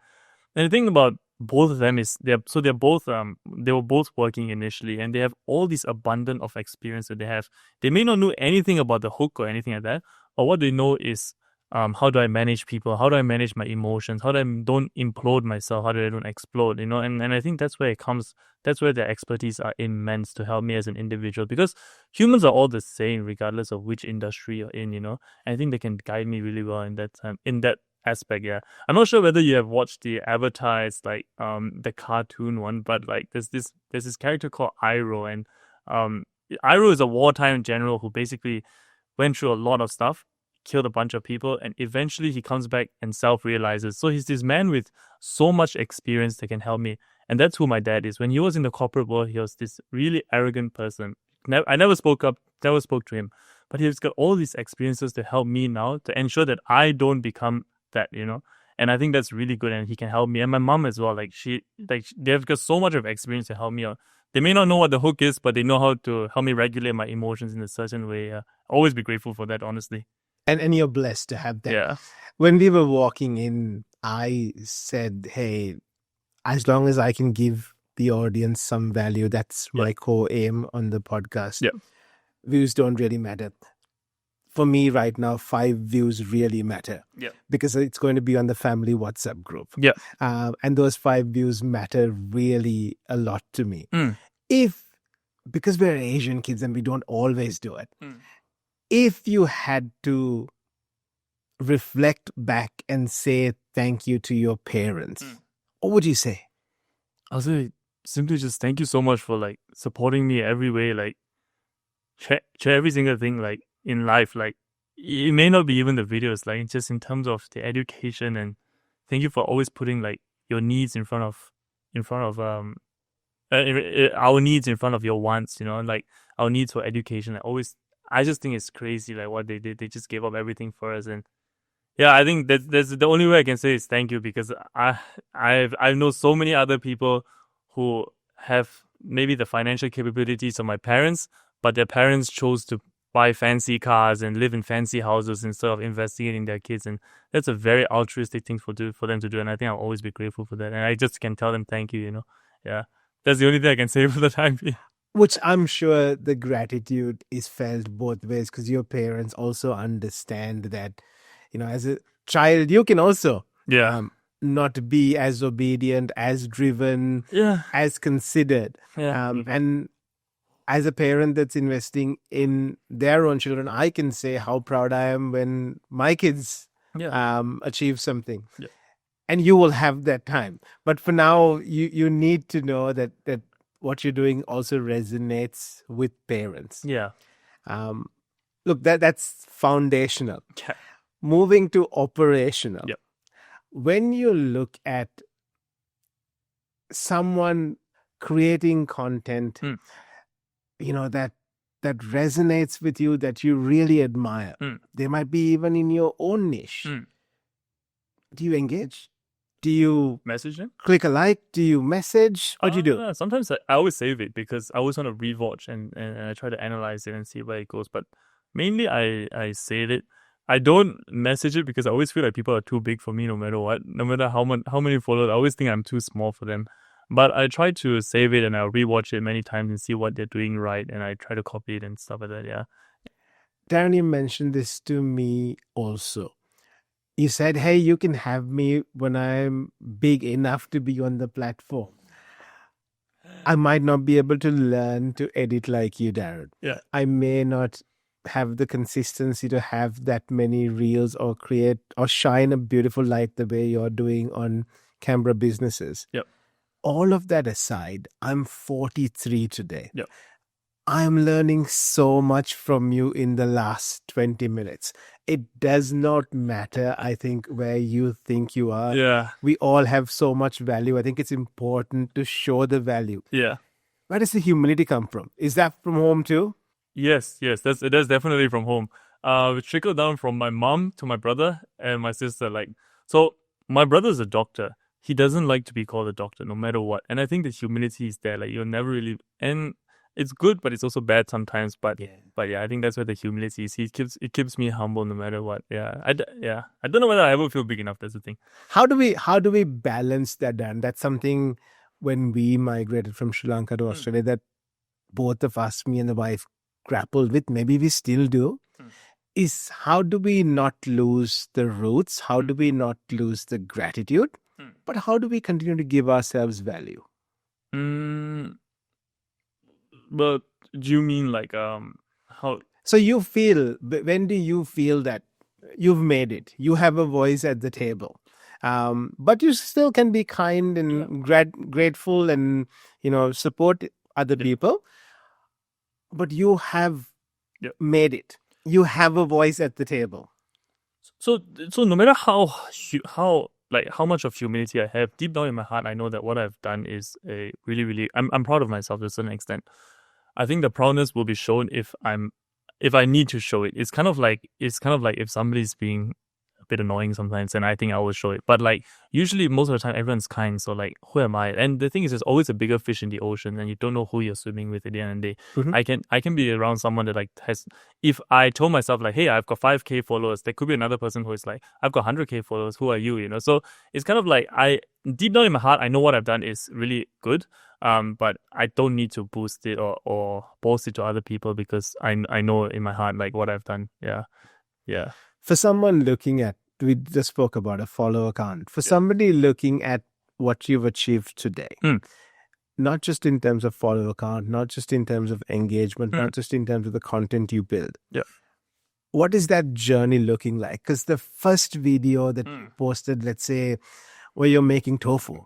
the thing about both of them is they're both they were both working initially, and they have all this abundant of experience that they have. They may not know anything about the hook or anything like that, but what they know is how do I manage people, how do I manage my emotions, how do I don't implode myself, how do I don't explode, and I think that's where it comes. That's where their expertise are immense to help me as an individual, because humans are all the same regardless of which industry you're in. And I think they can guide me really well in that time, in that aspect. Yeah, I'm not sure whether you have watched the advertised like the cartoon one, but like there's this character called Iroh, and um Iroh is a wartime general who basically went through a lot of stuff, killed a bunch of people, and eventually he comes back and self-realizes. So he's this man with so much experience that can help me. And that's who my dad is. When he was in the corporate world, he was this really arrogant person. I never spoke to him, but he's got all these experiences to help me now to ensure that I don't become that. And I think that's really good, and he can help me. And my mom as well. They've got so much of experience to help me out. They may not know what the hook is, but they know how to help me regulate my emotions in a certain way. Always be grateful for that, honestly. And you're blessed to have that. Yeah. When we were walking in, I said, hey, as long as I can give the audience some value, that's my core aim on the podcast. Yeah. Views don't really matter. For me right now, 5 views really matter. Yeah. Because it's going to be on the family WhatsApp group. Yeah. And those 5 views matter really a lot to me. Mm. Because we're Asian kids and we don't always do it. Mm. If you had to reflect back and say thank you to your parents, what would you say? I'll say simply just thank you so much for like supporting me every way, like share every single thing like in life. Like it may not be even the videos, like just in terms of the education, and thank you for always putting like your needs in front of our needs in front of your wants, like our needs for education. I just think it's crazy like what they did. They just gave up everything for us. And yeah, I think that's the only way I can say is thank you, because I know so many other people who have maybe the financial capabilities of my parents, but their parents chose to buy fancy cars and live in fancy houses instead of investing it in their kids. And that's a very altruistic thing for them to do. And I think I'll always be grateful for that. And I just can tell them thank you, Yeah. That's the only thing I can say for the time being. Which I'm sure the gratitude is felt both ways, because your parents also understand that, as a child, you can also not be as obedient, as driven, as considered. And as a parent that's investing in their own children, I can say how proud I am when my kids achieve something. Yeah. And you will have that time. But for now, you need to know that what you're doing also resonates with parents. Yeah. Look, that's foundational. Okay. Moving to operational. Yep. When you look at someone creating content, that resonates with you, that you really admire, they might be even in your own niche. Do you engage? Do you message them? Click a like? Do you message? What do you do? Sometimes I always save it because I always want to rewatch and I try to analyze it and see where it goes. But mainly I save it. I don't message it because I always feel like people are too big for me no matter what. No matter how many followers, I always think I'm too small for them. But I try to save it and I'll rewatch it many times and see what they're doing right. And I try to copy it and stuff like that, yeah. Darren, you mentioned this to me also. You said, hey, you can have me when I'm big enough to be on the platform. I might not be able to learn to edit like you, Darren. Yeah. I may not have the consistency to have that many reels or create or shine a beautiful light the way you're doing on Canberra businesses. Yep. All of that aside, I'm 43 today. Yep. I'm learning so much from you in the last 20 minutes. It does not matter, I think, where you think you are. Yeah. We all have so much value. I think it's important to show the value. Yeah. Where does the humility come from? Is that from home too? Yes. That's definitely from home. It trickled down from my mom to my brother and my sister. Like, so my brother's a doctor. He doesn't like to be called a doctor, no matter what. And I think the humility is there. Like, you'll never really, and it's good, but it's also bad sometimes. But yeah, I think that's where the humility is. It keeps me humble no matter what. Yeah, I don't know whether I ever feel big enough. That's the thing. How do we balance that, Dan? That's something when we migrated from Sri Lanka to Australia that both of us, me and the wife, grappled with. Maybe we still do. Is how do we not lose the roots? How do we not lose the gratitude? But how do we continue to give ourselves value? But do you mean like how? So when do you feel that you've made it? You have a voice at the table, but you still can be kind and grateful and support other people. But you have made it. You have a voice at the table. So no matter how much of humility I have, deep down in my heart, I know that what I've done is a really, really, I'm proud of myself to a certain extent. I think the proudness will be shown if I need to show it. It's kind of like if somebody's being a bit annoying sometimes, and I think I will show it. But like usually most of the time everyone's kind, so like who am I? And the thing is, there's always a bigger fish in the ocean, and you don't know who you're swimming with at the end of the day. I can be around someone that like has. If I told myself like, hey, I've got 5K followers, there could be another person who is like, I've got 100K followers. Who are you? You know. So it's kind of like deep down in my heart, I know what I've done is really good. But I don't need to boost it or boast it to other people because I know in my heart like what I've done. Yeah. For someone looking at, we just spoke about a follower count. For somebody looking at what you've achieved today, not just in terms of follower count, not just in terms of engagement, not just in terms of the content you build. Yeah. What is that journey looking like? Because the first video that you posted, let's say, where you're making tofu,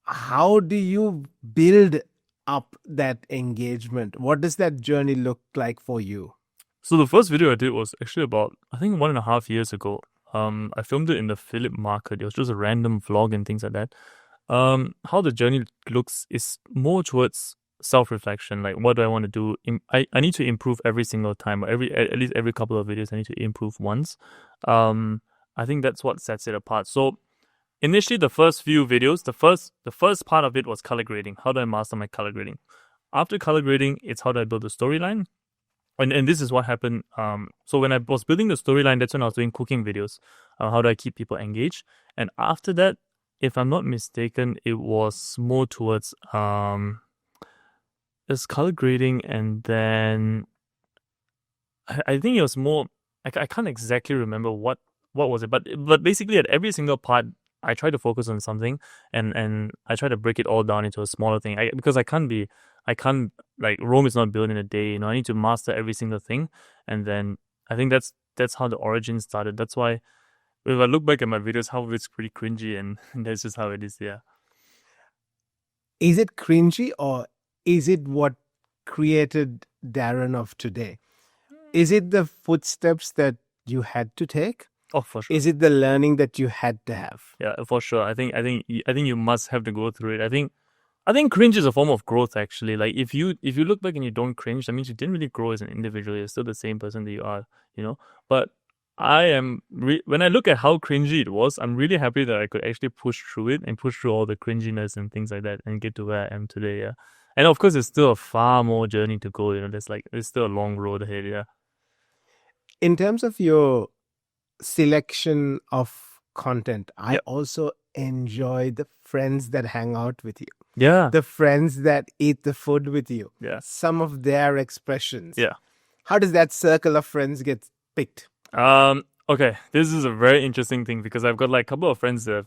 how do you build up that engagement? What does that journey look like for you? So the first video I did was actually about, I think 1.5 years ago. I filmed it in the Phillip market. It was just a random vlog and things like that. How the journey looks is more towards self-reflection. Like, what do I want to do? I need to improve every single time, or at least every couple of videos I need to improve once. I think that's what sets it apart. So initially, the first few videos, the first part of it was color grading. How do I master my color grading? After color grading, it's how do I build a storyline? And this is what happened. So when I was building the storyline, that's when I was doing cooking videos. How do I keep people engaged? And after that, if I'm not mistaken, it was more towards it's color grading, and then I think it was more. I can't exactly remember what was it, but basically at every single part, I try to focus on something, and I try to break it all down into a smaller thing. Because I can't like Rome is not built in a day. I need to master every single thing, and then I think that's how the origin started. That's why if I look back at my videos, how it's pretty cringy, and that's just how it is. Yeah. Is it cringy, or is it what created Darren of today? Is it the footsteps that you had to take? Oh, for sure. Is it the learning that you had to have? Yeah, for sure. I think you must have to go through it. I think cringe is a form of growth, actually. Like if you look back and you don't cringe, that means you didn't really grow as an individual. You're still the same person that you are, But I am when I look at how cringy it was, I'm really happy that I could actually push through it and push through all the cringiness and things like that and get to where I am today. Yeah, and of course, there's still a far more journey to go. There's still a long road ahead. Yeah. In terms of your selection of content, I also enjoy the friends that hang out with you. Yeah. The friends that eat the food with you. Yeah. Some of their expressions. Yeah. How does that circle of friends get picked? Okay, this is a very interesting thing because I've got like a couple of friends that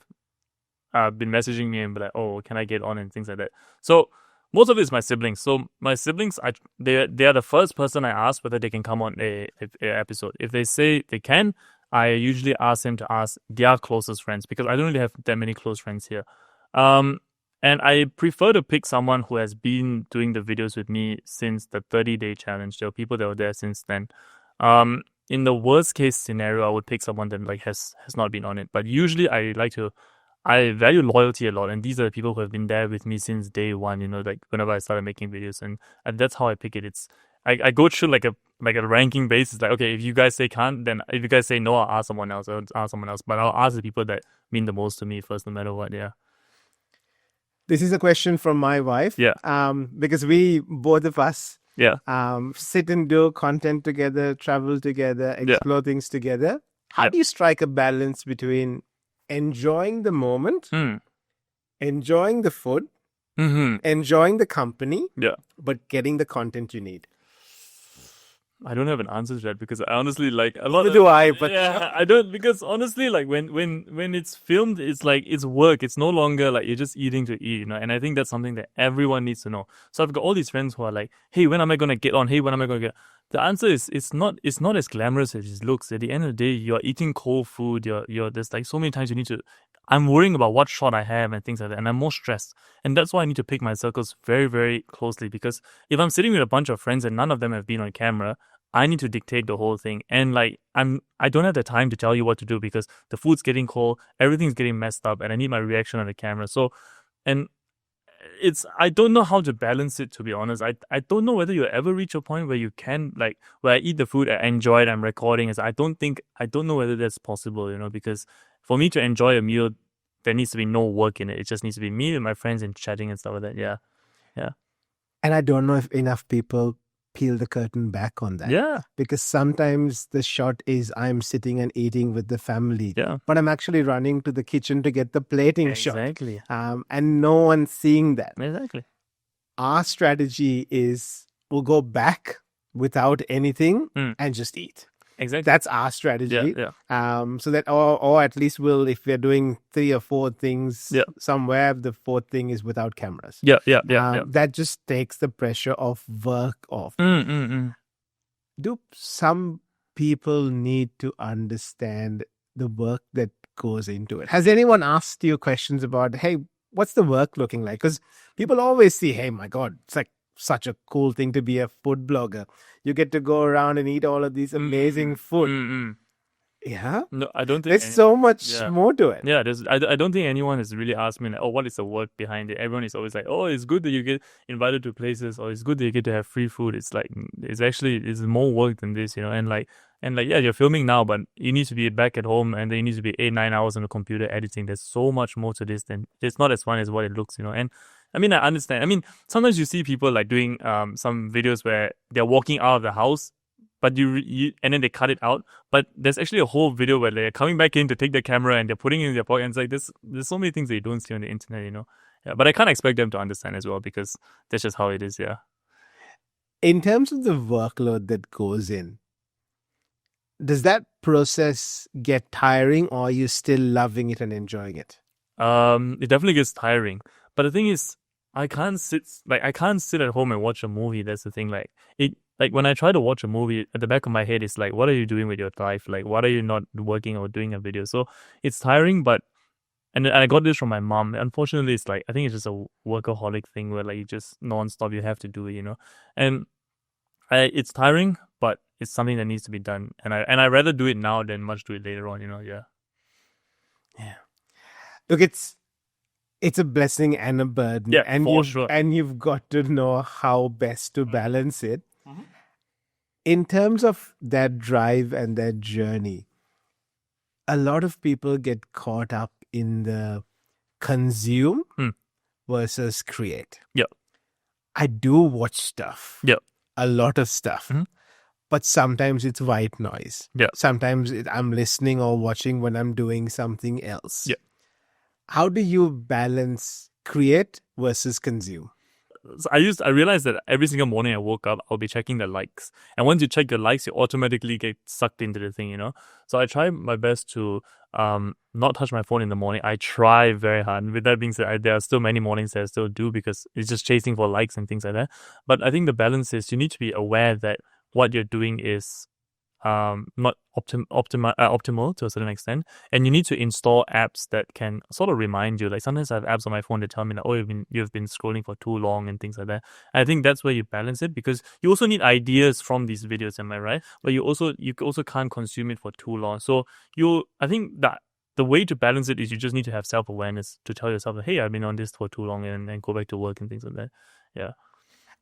have been messaging me and be like, oh, can I get on and things like that. So most of it is my siblings. So my siblings, they are the first person I ask whether they can come on a episode. If they say they can, I usually ask them to ask their closest friends because I don't really have that many close friends here. And I prefer to pick someone who has been doing the videos with me since the 30-day challenge. There are people that were there since then. In the worst case scenario, I would pick someone that like has not been on it. But usually I value loyalty a lot, and these are the people who have been there with me since day one. You know, like whenever I started making videos, and that's how I pick it. I go through like a ranking basis. Like, okay, if you guys say can't, then if you guys say no, I'll ask someone else. But I'll ask the people that mean the most to me first, no matter what. Yeah. This is a question from my wife. Yeah. Because we, both of us, Yeah. sit and do content together, travel together, explore things together. How do you strike a balance between enjoying the moment, enjoying the food, enjoying the company, but getting the content you need? I don't have an answer to that because I honestly like a lot. Neither do I, but yeah, I don't, because honestly, like when it's filmed, it's like it's work. It's no longer like you're just eating to eat, you know. And I think that's something that everyone needs to know. So I've got all these friends who are like, "Hey, when am I gonna get on? Hey, when am I gonna get?" The answer is it's not as glamorous as it looks. At the end of the day, you're eating cold food. You're there's like so many times you need to. I'm worrying about what shot I have and things like that, and I'm more stressed. And that's why I need to pick my circles very, very closely, because if I'm sitting with a bunch of friends and none of them have been on camera, I need to dictate the whole thing. And like I don't have the time to tell you what to do because the food's getting cold, everything's getting messed up, and I need my reaction on the camera. So, and I don't know how to balance it, to be honest. I don't know whether you'll ever reach a point where you can, like, where I eat the food, I enjoy it, I'm recording. I don't know whether that's possible, you know, because for me to enjoy a meal, there needs to be no work in it. It just needs to be me and my friends and chatting and stuff like that. Yeah. Yeah. And I don't know if enough people peel the curtain back on that. Yeah. Because sometimes the shot is I'm sitting and eating with the family. Yeah. But I'm actually running to the kitchen to get the plating shot. Exactly. And no one's seeing that. Exactly. Our strategy is we'll go back without anything and just eat. Exactly. That's our strategy. Yeah. So that, or at least if we're doing 3 or 4 things somewhere, the 4th thing is without cameras. Yeah. That just takes the pressure of work off. Do some people need to understand the work that goes into it? Has anyone asked you questions about, hey, what's the work looking like? Because people always see, hey, my God, it's like such a cool thing to be a food blogger. You get to go around and eat all of these amazing food. Yeah? No, I don't think there's so much more to it. Yeah, I don't think anyone has really asked me, like, oh, what is the work behind it? Everyone is always like, oh, it's good that you get invited to places, or it's good that you get to have free food. It's like, it's more work than this, you know. And yeah, you're filming now, but you need to be back at home, and then you need to be 8-9 hours on the computer editing. There's so much more to this than, it's not as fun as what it looks, you know. And I mean, I understand. I mean, sometimes you see people like doing some videos where they're walking out of the house, but you and then they cut it out. But there's actually a whole video where they're coming back in to take the camera and they're putting it in their pocket. And it's like there's so many things that you don't see on the internet, you know. Yeah, but I can't expect them to understand as well, because that's just how it is. Yeah. In terms of the workload that goes in, does that process get tiring, or are you still loving it and enjoying it? It definitely gets tiring. But the thing is, I can't sit at home and watch a movie. That's the thing. Like when I try to watch a movie, at the back of my head is like, what are you doing with your life? Like, what are you not working or doing a video? So it's tiring, and I got this from my mom. Unfortunately, it's like, I think it's just a workaholic thing where like you just nonstop, you have to do it, you know. And it's tiring, but it's something that needs to be done. And I rather do it now than much do it later on, you know. Yeah. Yeah. Look, it's a blessing and a burden. Yeah, and sure. And you've got to know how best to balance it. In terms of that drive and that journey, a lot of people get caught up in the consume versus create. Yeah. I do watch stuff. Yeah. A lot of stuff. But sometimes it's white noise. Yeah. Sometimes I'm listening or watching when I'm doing something else. Yeah. How do you balance create versus consume? so I realized that every single morning I woke up, I'll be checking the likes. And once you check the likes, you automatically get sucked into the thing, you know? So I try my best to not touch my phone in the morning. I try very hard. And with that being said, there are still many mornings that I still do because it's just chasing for likes and things like that. But I think the balance is you need to be aware that what you're doing is not optimal to a certain extent, and you need to install apps that can sort of remind you. Like sometimes I have apps on my phone that tell me that, oh, you've been scrolling for too long and things like that. And I think that's where you balance it, because you also need ideas from these videos, am I right? But you also can't consume it for too long. So I think that the way to balance it is you just need to have self-awareness to tell yourself that, hey, I've been on this for too long, and go back to work and things like that. Yeah.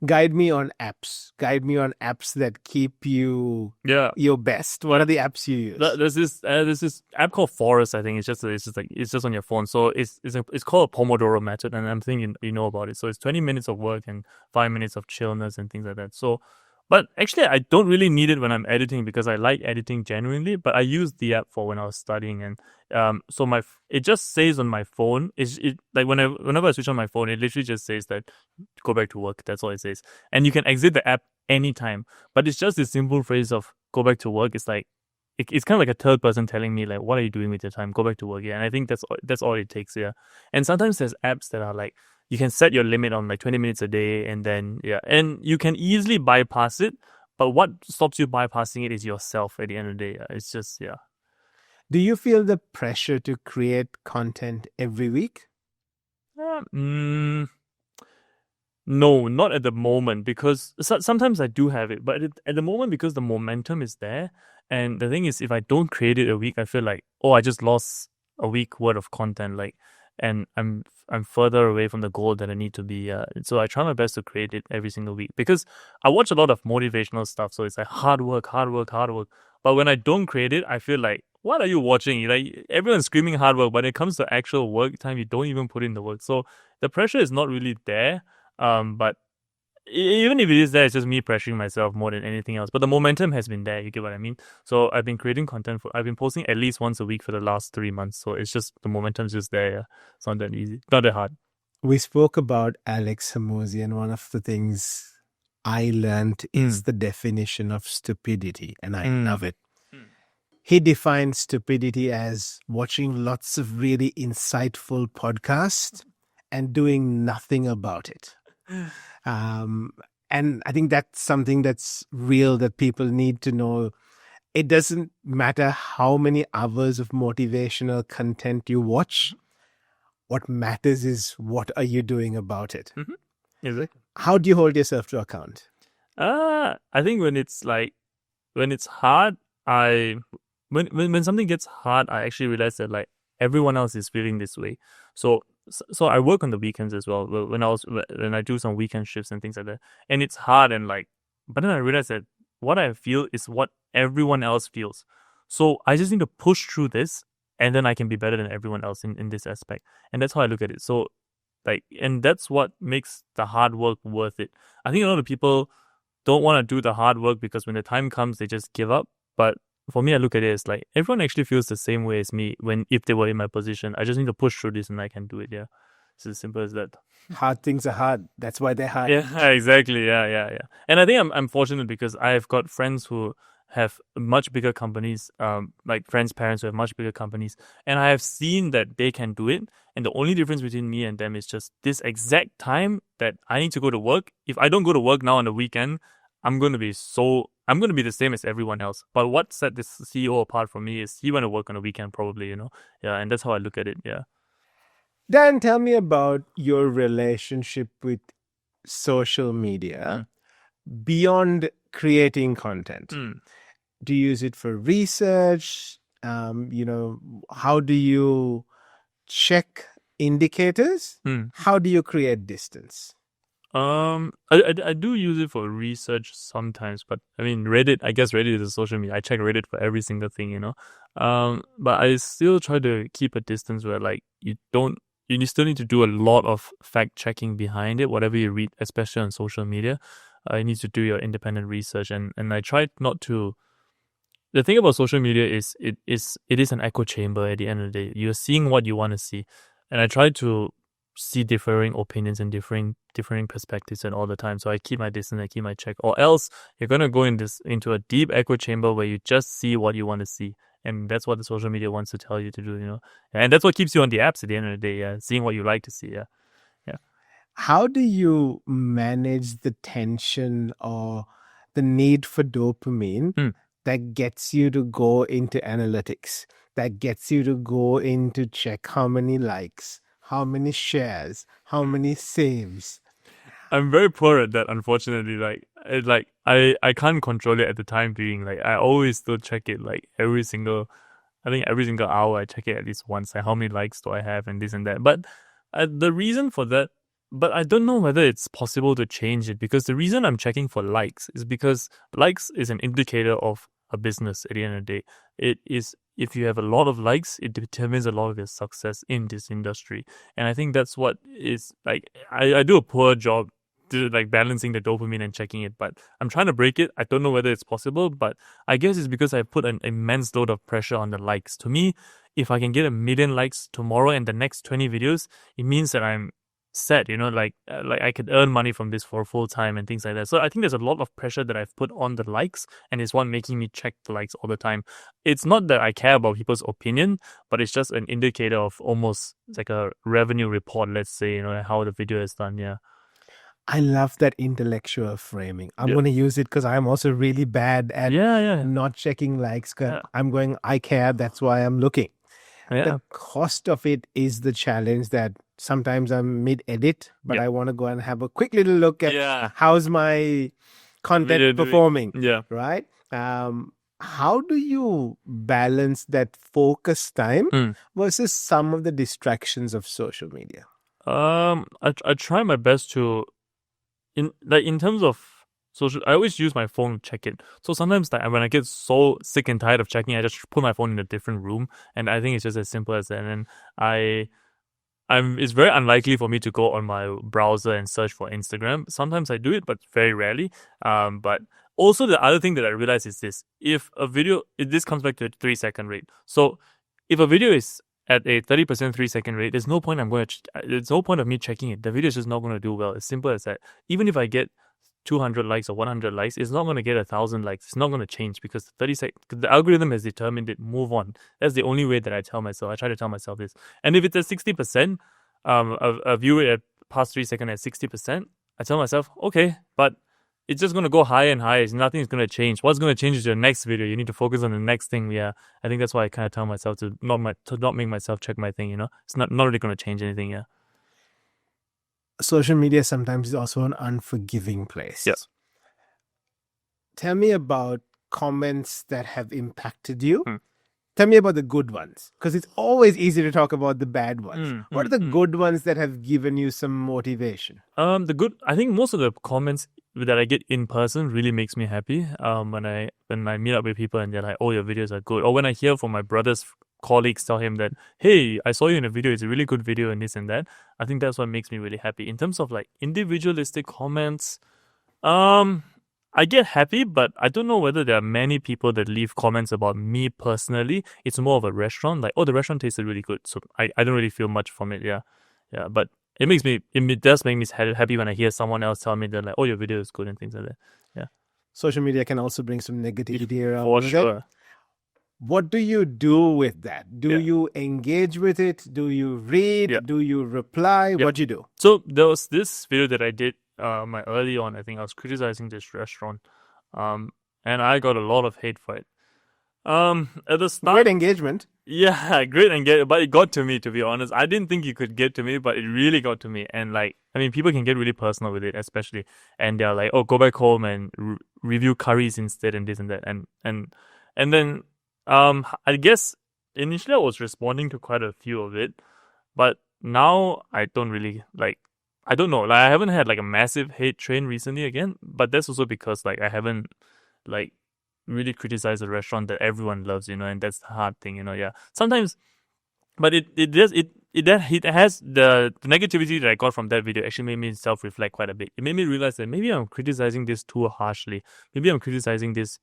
Guide me on apps. Guide me on apps that keep you your best. What are the apps you use? There's this app called Forest. I think it's just on your phone. So it's called a Pomodoro method, and I'm thinking you know about it. So it's 20 minutes of work and 5 minutes of chillness and things like that. So, but actually, I don't really need it when I'm editing because I like editing genuinely. But I use the app for when I was studying, and so it just says on my phone. It like whenever I switch on my phone, it literally just says that go back to work. That's all it says, and you can exit the app anytime. But it's just this simple phrase of go back to work. It's like it's kind of like a third person telling me like, what are you doing with your time? Go back to work. Yeah, and I think that's all it takes. Yeah, and sometimes there's apps that are like, you can set your limit on like 20 minutes a day, and then and you can easily bypass it. But what stops you bypassing it is yourself at the end of the day. It's just Do you feel the pressure to create content every week? No, not at the moment, because sometimes I do have it, but at the moment, because the momentum is there, and the thing is, if I don't create it a week, I feel like, oh, I just lost a week worth of content, like, and I'm further away from the goal that I need to be. So I try my best to create it every single week, because I watch a lot of motivational stuff, so it's like hard work, hard work, hard work. But when I don't create it, I feel like, what are you watching? Like, everyone's screaming hard work, but when it comes to actual work time, you don't even put in the work. So the pressure is not really there. But even if it is there, it's just me pressuring myself more than anything else. But the momentum has been there. You get what I mean? So I've been creating content I've been posting at least once a week for the last 3 months. So it's just, the momentum's just there. Yeah. It's not that easy. Not that hard. We spoke about Alex Hormozi, and one of the things I learned is the definition of stupidity, and I love it. He defines stupidity as watching lots of really insightful podcasts and doing nothing about it. And I think that's something that's real, that people need to know. It doesn't matter how many hours of motivational content you watch. What matters is, what are you doing about it? Exactly. How do you hold yourself to account? I think when it's hard, when something gets hard, I actually realize that like everyone else is feeling this way. So I work on the weekends as well. When I do some weekend shifts and things like that, and it's hard, and like, but then I realize that what I feel is what everyone else feels. So I just need to push through this, and then I can be better than everyone else in this aspect. And that's how I look at it. So like, and that's what makes the hard work worth it. I think a lot of people don't want to do the hard work because when the time comes, they just give up. But for me, I look at it as like, everyone actually feels the same way as me if they were in my position. I just need to push through this and I can do it. Yeah. It's as simple as that. Hard things are hard. That's why they're hard. Yeah, exactly. Yeah. And I think I'm fortunate because I've got friends who have much bigger companies, like friends' parents who have much bigger companies. And I have seen that they can do it. And the only difference between me and them is just this exact time that I need to go to work. If I don't go to work now on the weekend, I'm going to be the same as everyone else. But what set this CEO apart from me is he went to work on a weekend probably, you know? Yeah, and that's how I look at it, yeah. Dan, tell me about your relationship with social media beyond creating content. Do you use it for research? How do you check indicators? How do you create distance? I do use it for research sometimes, but I mean, I guess Reddit is a social media. I check Reddit for every single thing, you know. But I still try to keep a distance where like you still need to do a lot of fact checking behind it, whatever you read, especially on social media. You need to do your independent research, and I try not to. The thing about social media is it is an echo chamber at the end of the day. You're seeing what you want to see, and I try to see differing opinions and differing perspectives and all the time. So I keep my distance, I keep my check, or else you're gonna go into a deep echo chamber where you just see what you want to see, and that's what the social media wants to tell you to do. And that's what keeps you on the apps at the end of the day. Yeah, seeing what you like to see. Yeah, yeah. How do you manage the tension or the need for dopamine Hmm. that gets you to go into analytics, that gets you to go into check how many likes, how many shares, how many saves? I'm very poor at that, unfortunately. I can't control it at the time being. Like I always still check it like I think every single hour I check it at least once. Like how many likes do I have and this and that. But the reason for that, but I don't know whether it's possible to change it, because the reason I'm checking for likes is because likes is an indicator of a business at the end of the day. It is, if you have a lot of likes, it determines a lot of your success in this industry. And I think that's what is like, I do a poor job to like balancing the dopamine and checking it, but I'm trying to break it. I don't know whether it's possible, but I guess it's because I put an immense load of pressure on the likes. To me, if I can get 1 million likes tomorrow and the next 20 videos, it means that I'm set, like I could earn money from this for full time and things like that. So I think there's a lot of pressure that I've put on the likes, and it's one making me check the likes all the time. It's not that I care about people's opinion, but it's just an indicator of almost like a revenue report, let's say, how the video is done. Yeah. I love that intellectual framing. I'm Yeah. going to use it because I'm also really bad at Yeah. not checking likes. 'Cause Yeah. I'm going, I care, that's why I'm looking. Yeah. The cost of it is the challenge that sometimes I'm mid-edit, but Yeah. I want to go and have a quick little look at Yeah. how's my content Video doing- performing, Yeah. right? How do you balance that focus time versus some of the distractions of social media? I try my best to, in terms of social, I always use my phone to check it. So sometimes like when I get so sick and tired of checking, I just put my phone in a different room, and I think it's just as simple as that. And then it's very unlikely for me to go on my browser and search for Instagram. Sometimes I do it, but very rarely. But also the other thing that I realize is this: this comes back to a 3-second rate. So if a video is at a 30% 3-second rate, there's no point there's no point of me checking it. The video is just not going to do well. It's simple as that. Even if I get 200 likes or 100 likes, it's not going to get 1,000 likes. It's not going to change because the algorithm has determined it. Move on. That's the only way that I try to tell myself this. And if it's at 60%, a viewer at past 3 seconds at 60%, I tell myself, okay, but it's just going to go higher and higher. Nothing's going to change. What's going to change is your next video. You need to focus on the next thing. Yeah, I think that's why I kind of tell myself to not make myself check my thing. It's not really going to change anything. Yeah. Social media sometimes is also an unforgiving place. Yeah. Tell me about comments that have impacted you. Tell me about the good ones, because it's always easy to talk about the bad ones. What are the good ones that have given you some motivation? I think most of the comments that I get in person really makes me happy. When I meet up with people and they're like, "Oh, your videos are good," or when I hear from my brother's colleagues tell him that, "Hey, I saw you in a video. It's a really good video," and this and that. I think that's what makes me really happy. In terms of like individualistic comments, I get happy, but I don't know whether there are many people that leave comments about me personally. It's more of a restaurant, like, "Oh, the restaurant tasted really good," so I don't really feel much from it. Yeah, but it does make me happy when I hear someone else tell me that, like, "Oh, your video is good," and things like that. Yeah, social media can also bring some negativity around. For sure. What do you do with that? Do you engage with it? Do you read? Yeah. Do you reply? What do you do? So there was this video that I did my early on. I think I was criticizing this restaurant, and I got a lot of hate for it. At the start, Great engagement. Yeah, great engagement, but it got to me, to be honest. I didn't think it could get to me, but it really got to me. And like, I mean, people can get really personal with it, especially, and they're like, "Oh, go back home and review curries instead," and this and that, and then I guess initially I was responding to quite a few of it, but now I don't really like. I don't know. Like, I haven't had like a massive hate train recently again, but that's also because like I haven't like really criticized a restaurant that everyone loves, and that's the hard thing, yeah. Sometimes, but it has the negativity that I got from that video actually made me self-reflect quite a bit. It made me realize that maybe I'm criticizing this too harshly. Maybe I'm criticizing this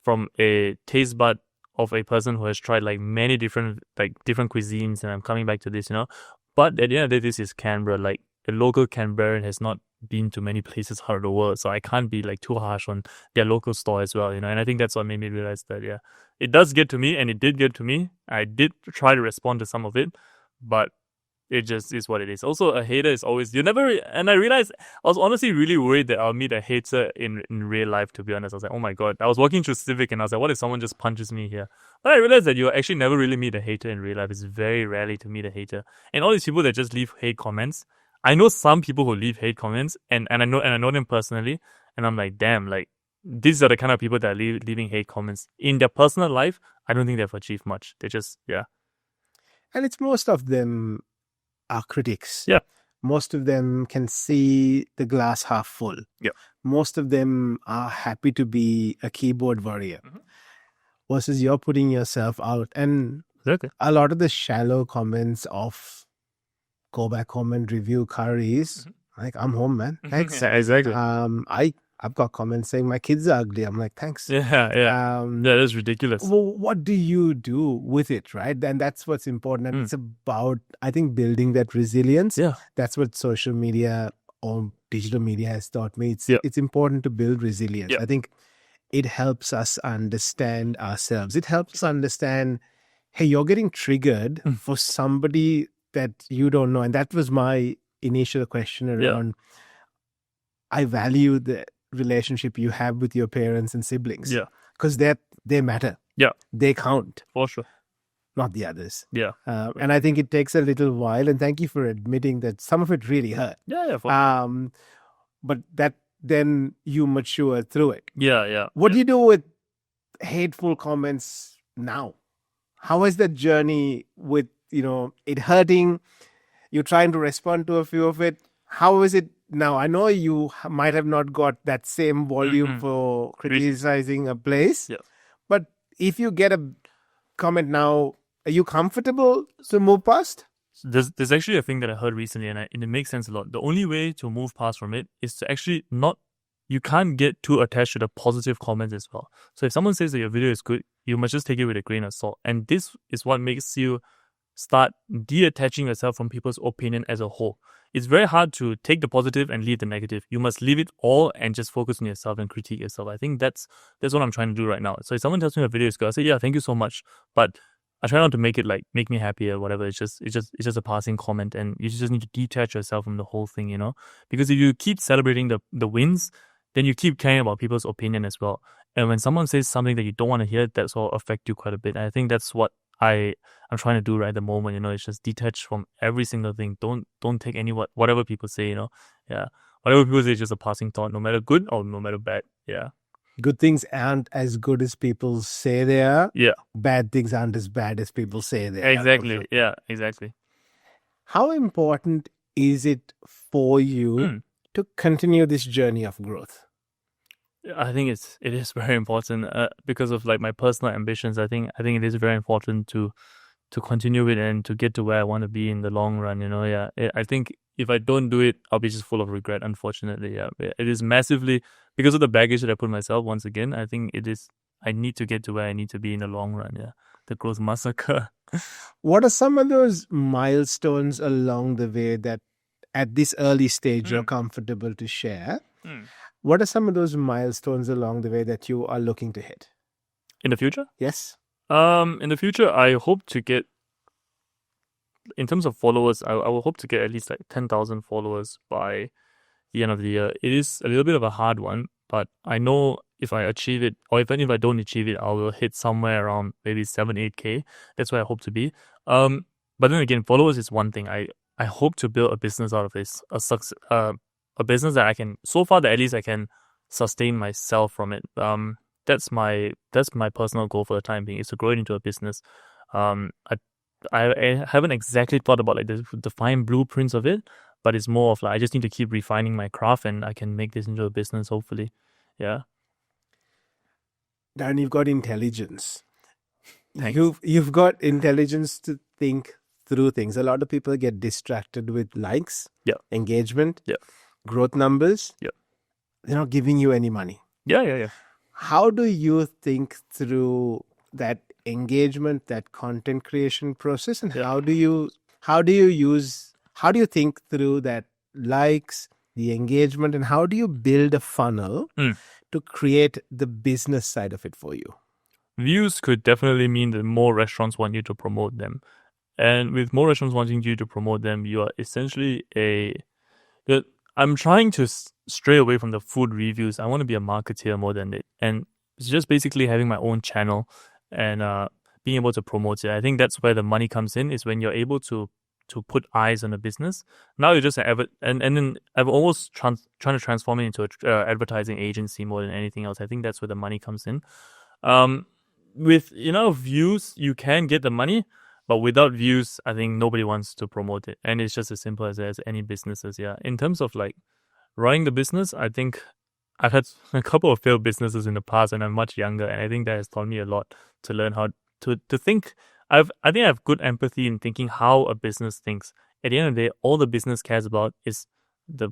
from a taste bud of a person who has tried like many different cuisines, and I'm coming back to this, But at the end of the day, this is Canberra. Like, a local Canberran has not been to many places out of the world, so I can't be like too harsh on their local store as well, you know. And I think that's what made me realize that, yeah, it does get to me, and it did get to me. I did try to respond to some of it, but it just is what it is. Also, a hater is always, you never, and I realized I was honestly really worried that I'll meet a hater in real life, to be honest. I was like, oh my God. I was walking through Civic and I was like, what if someone just punches me here? But I realized that you actually never really meet a hater in real life. It's very rarely to meet a hater. And all these people that just leave hate comments, I know some people who leave hate comments, and I know them personally, and I'm like, damn, like, these are the kind of people that are leaving hate comments. In their personal life, I don't think they've achieved much. They just, yeah. And it's most of them are critics. Yeah. Most of them can see the glass half full. Yeah. Most of them are happy to be a keyboard warrior. Versus you're putting yourself out. And Exactly. a lot of the shallow comments of go back home and review curries, like, I'm home, man. Thanks. Yeah, exactly. I've got comments saying my kids are ugly. I'm like, thanks. Yeah. Yeah, that's ridiculous. Well, what do you do with it, right? And that's what's important. And it's about, I think, building that resilience. Yeah. That's what social media or digital media has taught me. It's important to build resilience. Yeah. I think it helps us understand ourselves. It helps us understand, hey, you're getting triggered for somebody that you don't know. And that was my initial question around, I value the relationship you have with your parents and siblings. Yeah. Because they matter. Yeah. They count. For sure. Not the others. Yeah. And I think it takes a little while. And thank you for admitting that some of it really hurt. Yeah. For sure. But that then you mature through it. Yeah. What do you do with hateful comments now? How is that journey with, it hurting? You're trying to respond to a few of it. How is it now? I know you might have not got that same volume for criticizing a place. Yeah. But if you get a comment now, are you comfortable to move past? There's actually a thing that I heard recently, and it makes sense a lot. The only way to move past from it is to actually you can't get too attached to the positive comments as well. So if someone says that your video is good, you must just take it with a grain of salt. And this is what makes you start detaching yourself from people's opinion as a whole. It's very hard to take the positive and leave the negative. You must leave it all and just focus on yourself and critique yourself. I think that's what I'm trying to do right now. So if someone tells me a video is good, I say, yeah, thank you so much. But I try not to make it like make me happy or whatever. It's just a passing comment, and you just need to detach yourself from the whole thing, Because if you keep celebrating the wins, then you keep caring about people's opinion as well. And when someone says something that you don't want to hear, that's all affect you quite a bit. And I think that's what I'm trying to do right at the moment, It's just detach from every single thing. Don't take whatever people say, Yeah. Whatever people say is just a passing thought, no matter good or no matter bad. Yeah. Good things aren't as good as people say they are. Yeah. Bad things aren't as bad as people say they are. Exactly. Yeah, exactly. How important is it for you to continue this journey of growth? I think it is very important because of like my personal ambitions. I think it is very important to continue it and to get to where I want to be in the long run. Yeah. I think if I don't do it, I'll be just full of regret. Unfortunately, yeah. It is massively because of the baggage that I put myself. Once again, I think it is. I need to get to where I need to be in the long run. Yeah, the growth must occur. What are some of those milestones along the way that, at this early stage, you're comfortable to share? What are some of those milestones along the way that you are looking to hit? In the future? Yes. In the future, I hope to get, in terms of followers, I will hope to get at least like 10,000 followers by the end of the year. It is a little bit of a hard one, but I know if I achieve it, or even if I don't achieve it, I will hit somewhere around maybe 7-8K. That's where I hope to be. But then again, followers is one thing. I hope to build a business out of this, a business that at least I can sustain myself from it. That's my personal goal for the time being, is to grow it into a business. I haven't exactly thought about like the defined blueprints of it, but it's more of like I just need to keep refining my craft and I can make this into a business, hopefully. Yeah. Darren, you've got intelligence. You've got intelligence to think through things. A lot of people get distracted with likes, engagement, growth numbers. They're not giving you any money. Yeah. How do you think through that engagement, that content creation process, and how do you How do you think through that likes, the engagement, and how do you build a funnel Mm. to create the business side of it for you? Views could definitely mean that more restaurants want you to promote them. And with more restaurants wanting you to promote them, you are essentially I'm trying to stray away from the food reviews. I want to be a marketeer more than it. And it's just basically having my own channel and being able to promote it. I think that's where the money comes in, is when you're able to put eyes on a business. Now you're just an and then I've almost trying to transform it into a advertising agency more than anything else. I think that's where the money comes in. With views, you can get the money, but without views, I think nobody wants to promote it. And it's just as simple as any businesses. Yeah. In terms of like running the business, I think I've had a couple of failed businesses in the past, and I'm much younger, and I think that has taught me a lot to learn how to think. I think I have good empathy in thinking how a business thinks. At the end of the day, all the business cares about is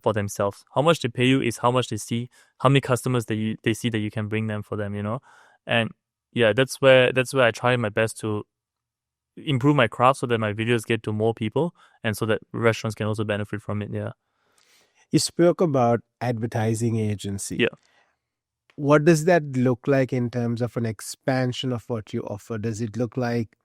for themselves. How much they pay you is how much they see, how many customers they see that you can bring them for them, And yeah, that's where I try my best to improve my craft so that my videos get to more people, and so that restaurants can also benefit from it. Yeah. You spoke about advertising agency. Yeah. What does that look like in terms of an expansion of what you offer? Does it look like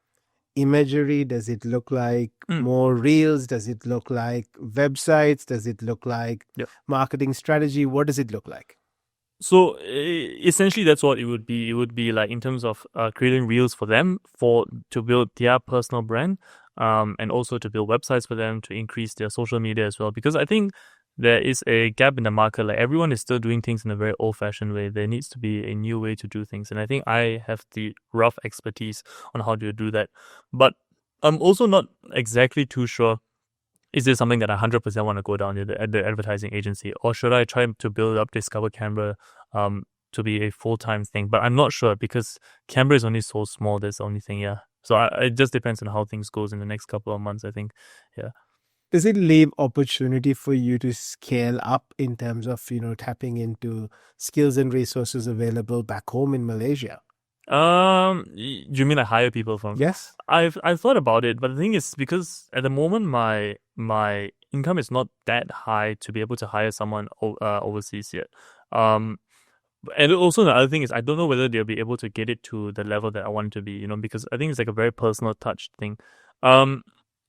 imagery? Does it look like more reels? Does it look like websites? Does it look like marketing strategy? What does it look like? So essentially, that's what it would be. It would be like in terms of creating reels for them to build their personal brand, and also to build websites for them to increase their social media as well. Because I think there is a gap in the market. Like, everyone is still doing things in a very old-fashioned way. There needs to be a new way to do things, and I think I have the rough expertise on how to do that. But I'm also not exactly too sure. Is this something that I 100% want to go down at the advertising agency, or should I try to build up Discover Canberra to be a full-time thing? But I'm not sure, because Canberra is only so small. That's the only thing, yeah. So it just depends on how things goes in the next couple of months, I think, yeah. Does it leave opportunity for you to scale up in terms of, tapping into skills and resources available back home in Malaysia? You mean I hire people from? Yes. I've thought about it, but the thing is, because at the moment my income is not that high to be able to hire someone overseas yet. And also the other thing is, I don't know whether they'll be able to get it to the level that I want it to be, because I think it's like a very personal touch thing.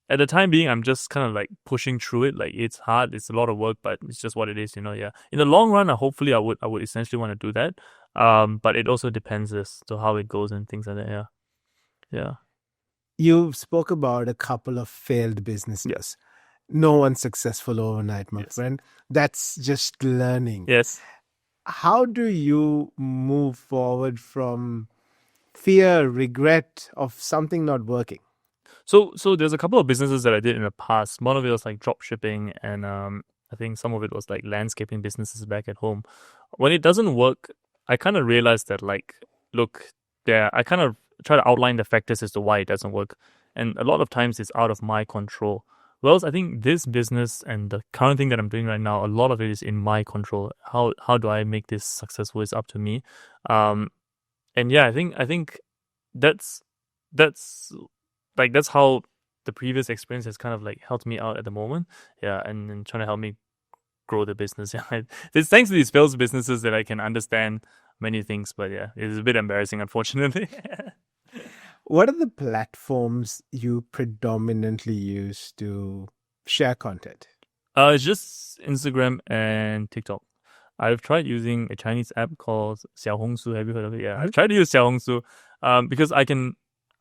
At the time being, I'm just kind of like pushing through it. Like, it's hard, it's a lot of work, but it's just what it is, yeah. In the long run, hopefully I would essentially want to do that. But it also depends as to how it goes and things like that, yeah. Yeah. You spoke about a couple of failed businesses. Yes. No one's successful overnight, my friend. That's just learning. Yes. How do you move forward from fear, regret of something not working? So there's a couple of businesses that I did in the past. One of it was like drop shipping, and I think some of it was like landscaping businesses back at home. When it doesn't work, I kind of realized that, like, look, I kind of try to outline the factors as to why it doesn't work. And a lot of times it's out of my control. Whereas I think this business and the current thing that I'm doing right now, a lot of it is in my control. How do I make this successful is up to me. And yeah, I think that's how the previous experience has kind of like helped me out at the moment. Yeah, and trying to help me grow the business. Yeah, it's thanks to these failed businesses that I can understand many things. But yeah, it's a bit embarrassing, unfortunately. What are the platforms you predominantly use to share content? It's just Instagram and TikTok. I've tried using a Chinese app called Xiaohongshu. Have you heard of it? Yeah, I've tried to use Xiaohongshu because I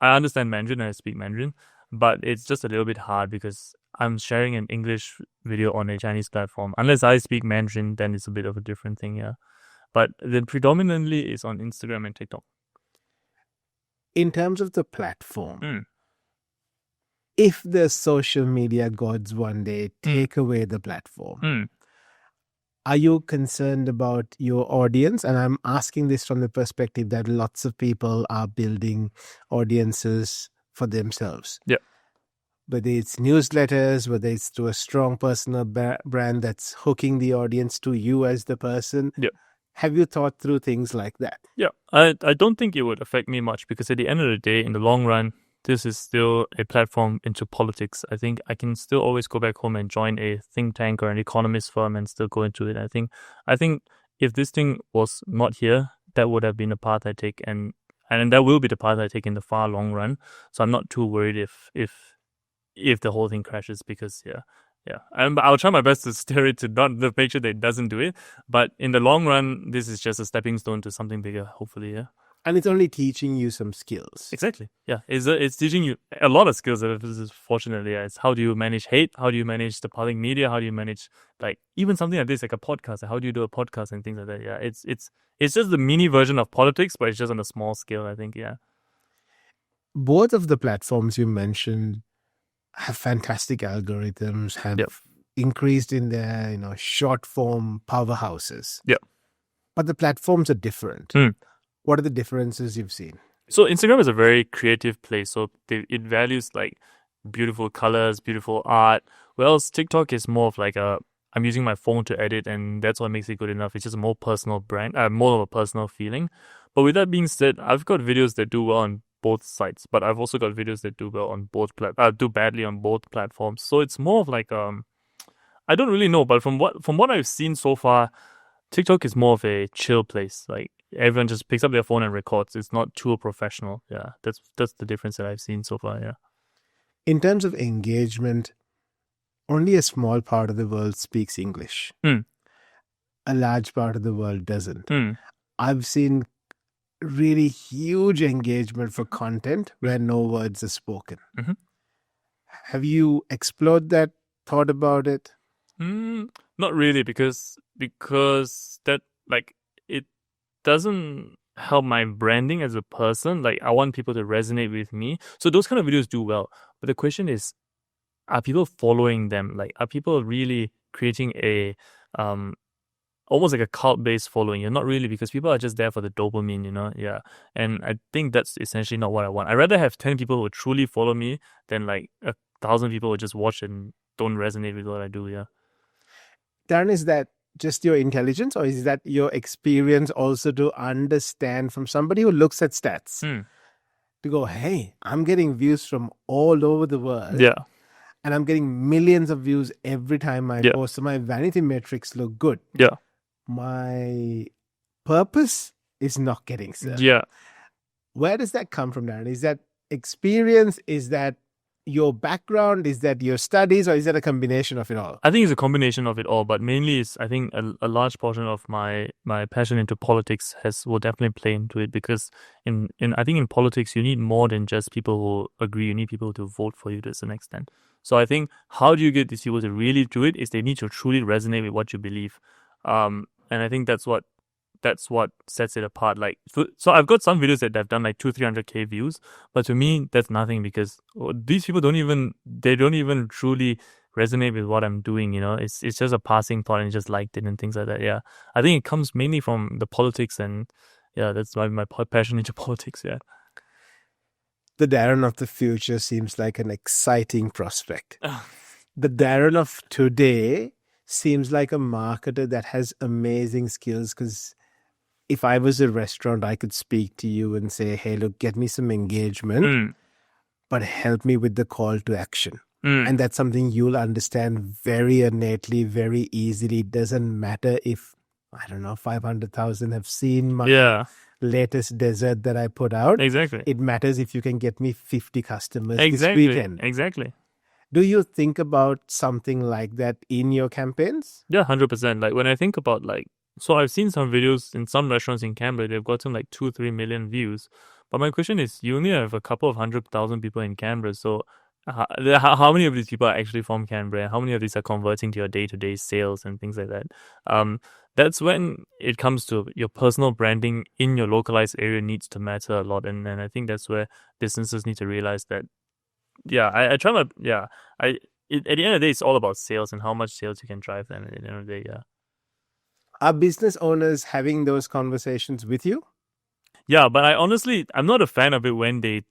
understand Mandarin and I speak Mandarin, but it's just a little bit hard because I'm sharing an English video on a Chinese platform. Unless I speak Mandarin, then it's a bit of a different thing, yeah. But then predominantly is on Instagram and TikTok. In terms of the platform, if the social media gods one day take away the platform, are you concerned about your audience? And I'm asking this from the perspective that lots of people are building audiences for themselves. Yeah. Whether it's newsletters, whether it's to a strong personal brand that's hooking the audience to you as the person. Yeah. Have you thought through things like that? Yeah, I don't think it would affect me much, because at the end of the day, in the long run, this is still a platform into politics. I think I can still always go back home and join a think tank or an economist firm and still go into it. I think if this thing was not here, that would have been the path I take, and that will be the path I take in the far long run. So I'm not too worried if the whole thing crashes, because I'll try my best to steer it to not the make sure that it doesn't do it. But in the long run, this is just a stepping stone to something bigger, hopefully. Yeah. And it's only teaching you some skills. Exactly. Yeah. It's teaching you a lot of skills. Fortunately, it's how do you manage hate? How do you manage the public media? How do you manage like even something like this, like a podcast? Like how do you do a podcast and things like that? Yeah. It's just the mini version of politics, but it's just on a small scale, I think. Yeah. Both of the platforms you mentioned have fantastic algorithms, have increased in their, short form powerhouses. Yeah. But the platforms are different. What are the differences you've seen? So Instagram is a very creative place. So it values like beautiful colors, beautiful art. Whereas TikTok is more of like I'm using my phone to edit, and that's what makes it good enough. It's just a more personal brand, more of a personal feeling. But with that being said, I've got videos that do well on both sides, but I've also got videos that do well on both do badly on both platforms. So it's more of like I don't really know, but from what I've seen so far, TikTok is more of a chill place. Like everyone just picks up their phone and records. It's not too professional. Yeah, that's the difference that I've seen so far. Yeah. In terms of engagement, only a small part of the world speaks English. A large part of the world doesn't. I've seen really huge engagement for content where no words are spoken. Have you explored that, thought about it? Not really, because that like it doesn't help my branding as a person. Like I want people to resonate with me. So those kind of videos do well. But the question is, are people following them? Like are people really creating a almost like a cult-based following? You're not really, because people are just there for the dopamine, Yeah. And I think that's essentially not what I want. I'd rather have 10 people who truly follow me than like 1,000 people who just watch and don't resonate with what I do, yeah. Darren, is that just your intelligence, or is that your experience also to understand from somebody who looks at stats to go, hey, I'm getting views from all over the world. Yeah. And I'm getting millions of views every time I post. So my vanity metrics look good. Yeah. My purpose is not getting served. Yeah. Where does that come from, Darren? Is that experience? Is that your background? Is that your studies? Or is that a combination of it all? I think it's a combination of it all, but mainly it's, I think, a large portion of my passion into politics will definitely play into it, because I think in politics you need more than just people who agree. You need people to vote for you to some extent. So I think how do you get these people to really do it is they need to truly resonate with what you believe. And I think that's what sets it apart. Like, so I've got some videos that have done like 200-300K views, but to me that's nothing, because these people don't even truly resonate with what I'm doing. It's just a passing thought and just liked it and things like that. Yeah, I think it comes mainly from the politics, and yeah, that's why my passion into politics. Yeah. The Darren of the future seems like an exciting prospect. The Darren of today seems like a marketer that has amazing skills, because if I was a restaurant, I could speak to you and say, hey, look, get me some engagement, but help me with the call to action. And that's something you'll understand very innately, very easily. It doesn't matter if, I don't know, 500,000 have seen my latest dessert that I put out. Exactly. It matters if you can get me 50 customers this weekend. Exactly. Do you think about something like that in your campaigns? Yeah, 100%. Like when I think about so I've seen some videos in some restaurants in Canberra, they've gotten like 2-3 million views. But my question is, you only have a couple of 100,000 people in Canberra. So how many of these people are actually from Canberra? How many of these are converting to your day-to-day sales and things like that? That's when it comes to your personal branding in your localized area needs to matter a lot. And I think that's where businesses need to realize that. Yeah, I try my, yeah. At the end of the day, it's all about sales and how much sales you can drive them at the end of the day, yeah. Are business owners having those conversations with you? Yeah, but I'm not a fan of it when they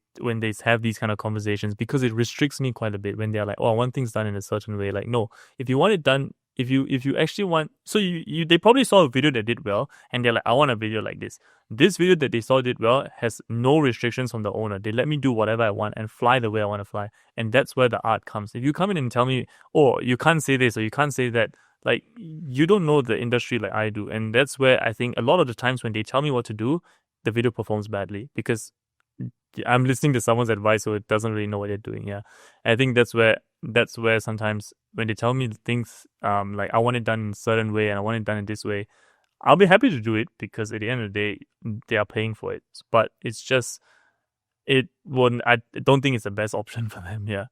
have these kind of conversations, because it restricts me quite a bit when they're like, oh, I want things done in a certain way. Like, no, if you want it done if you actually want, so you they probably saw a video that did well, and they're like, I want a video like this. This video that they saw did well has no restrictions from the owner. They let me do whatever I want and fly the way I want to fly, and that's where the art comes. If you come in and tell me, oh, you can't say this or you can't say that, like, you don't know the industry like I do, and that's where I think a lot of the times when they tell me what to do, the video performs badly because I'm listening to someone's advice, so it doesn't really know what they're doing. Yeah, I think that's where sometimes when they tell me things, like I want it done in a certain way and I want it done in this way, I'll be happy to do it because at the end of the day, they are paying for it. But it's just it wouldn't. I don't think it's the best option for them. Yeah,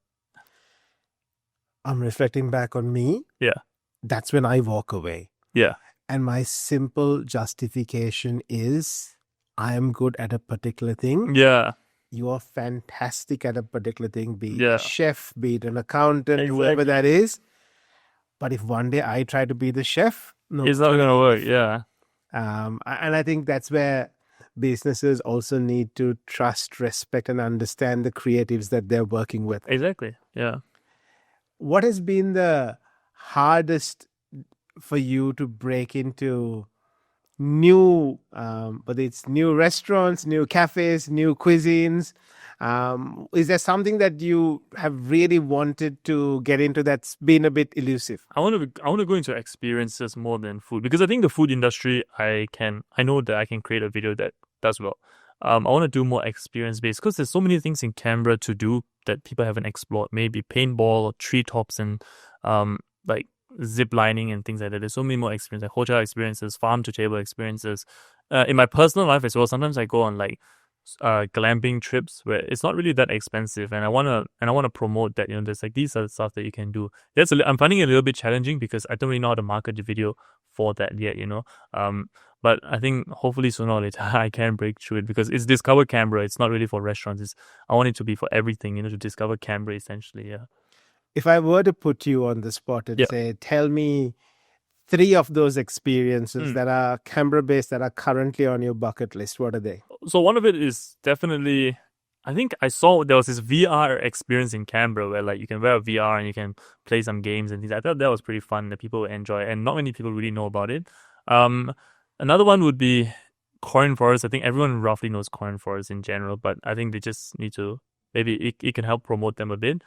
I'm reflecting back on me. yeah, That's when I walk away. yeah, And my simple justification is I am good at a particular thing. yeah, You are fantastic at a particular thing, be it Yeah. a chef, be it an accountant, whoever that is. But if one day I try to be the chef, no, it's not gonna work. Yeah, and I think that's where businesses also need to trust, respect, and understand the creatives that they're working with. exactly. Yeah. What has been the hardest for you to break into new, whether it's new restaurants, new cafes, new cuisines? Is there something that you have really wanted to get into that's been a bit elusive? I want to go into experiences more than food because I think the food industry I know that I can create a video that does well. I want to do more experience based because there's so many things in Canberra to do that people haven't explored. Maybe paintball, treetops, and like zip lining and things like that. There's so many more experiences, like hotel experiences, farm to table experiences. In my personal life as well, sometimes I go on like glamping trips where it's not really that expensive, and I wanna promote that. There's like these are the stuff that you can do. I'm finding it a little bit challenging because I don't really know how to market the video for that yet. But I think hopefully sooner or later I can break through it because it's Discover Canberra. It's not really for restaurants. I want it to be for everything. To discover Canberra essentially. Yeah. If I were to put you on the spot and say, tell me 3 of those experiences that are Canberra based that are currently on your bucket list, what are they? So one of it is definitely, I think I saw there was this VR experience in Canberra where like you can wear a VR and you can play some games and things. I thought that was pretty fun that people would enjoy, and not many people really know about it. Another one would be Corn Forest. I think everyone roughly knows Corn Forest in general, but I think they just need to, maybe it can help promote them a bit.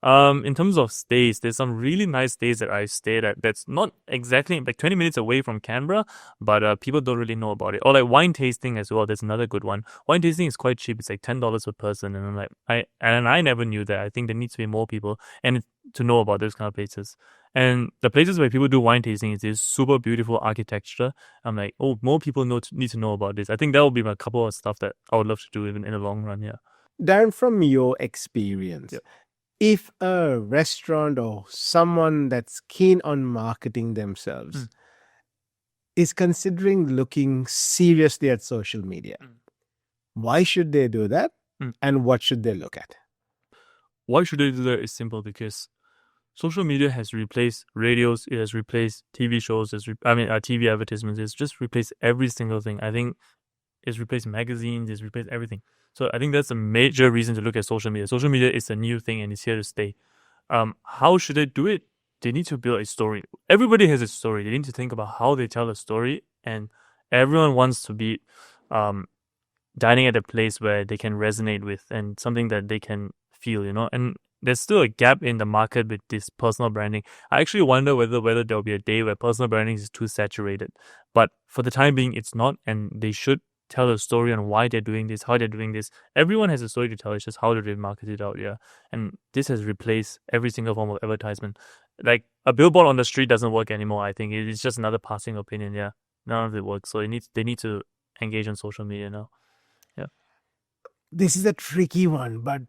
In terms of stays, there's some really nice stays that I stayed at that's not exactly like 20 minutes away from Canberra, but people don't really know about it. Or like wine tasting as well. There's another good one. Wine tasting is quite cheap. It's like $10 per person, and I'm like, I never knew that. I think there needs to be more people and to know about those kind of places. And the places where people do wine tasting is this super beautiful architecture. I'm like, oh, more people need to know about this. I think that will be a couple of stuff that I would love to do even in the long run. Yeah. Darren, from your experience, Yep. if a restaurant or someone that's keen on marketing themselves is considering looking seriously at social media, why should they do that? And what should they look at? Why should they do that is simple because social media has replaced radios, it has replaced TV shows, TV advertisements, it's just replaced every single thing. I think it's replaced magazines, it's replaced everything. So I think that's a major reason to look at social media. Social media is a new thing and it's here to stay. How should they do it? They need to build a story. Everybody has a story. They need to think about how they tell a story, and everyone wants to be dining at a place where they can resonate with and something that they can feel, and there's still a gap in the market with this personal branding. I actually wonder whether there'll be a day where personal branding is too saturated. But for the time being, it's not, and they should tell a story on why they're doing this, how they're doing this. Everyone has a story to tell. It's just how do they market it out, yeah. And this has replaced every single form of advertisement. Like a billboard on the street doesn't work anymore. I think it's just another passing opinion, yeah. None of it works. So they need to engage on social media now. Yeah. This is a tricky one, but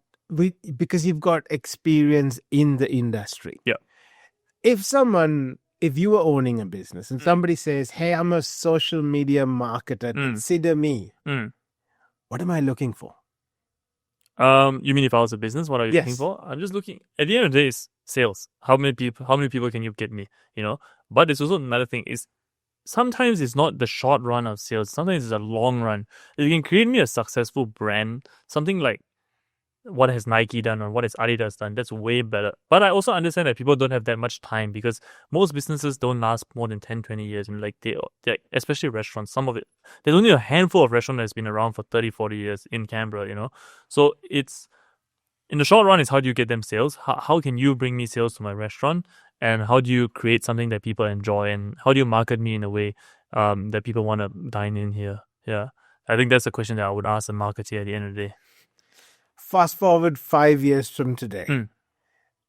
because you've got experience in the industry. Yeah. If you were owning a business and somebody says, hey, I'm a social media marketer, consider me. What am I looking for? You mean if I was a business, what are you looking for? I'm just looking, at the end of the day, it's sales. How many people can you get me, But there's also another thing is sometimes it's not the short run of sales. Sometimes it's a long run. If you can create me a successful brand, something like what has Nike done or what has Adidas done. That's way better. But I also understand that people don't have that much time because most businesses don't last more than 10, 20 years. And like they especially restaurants, some of it, there's only a handful of restaurants that's been around for 30, 40 years in Canberra, you know? So it's, in the short run, is how do you get them sales? How can you bring me sales to my restaurant? And how do you create something that people enjoy? And how do you market me in a way that people want to dine in here? Yeah. I think that's a question that I would ask a marketer at the end of the day. Fast forward 5 years from today. Mm.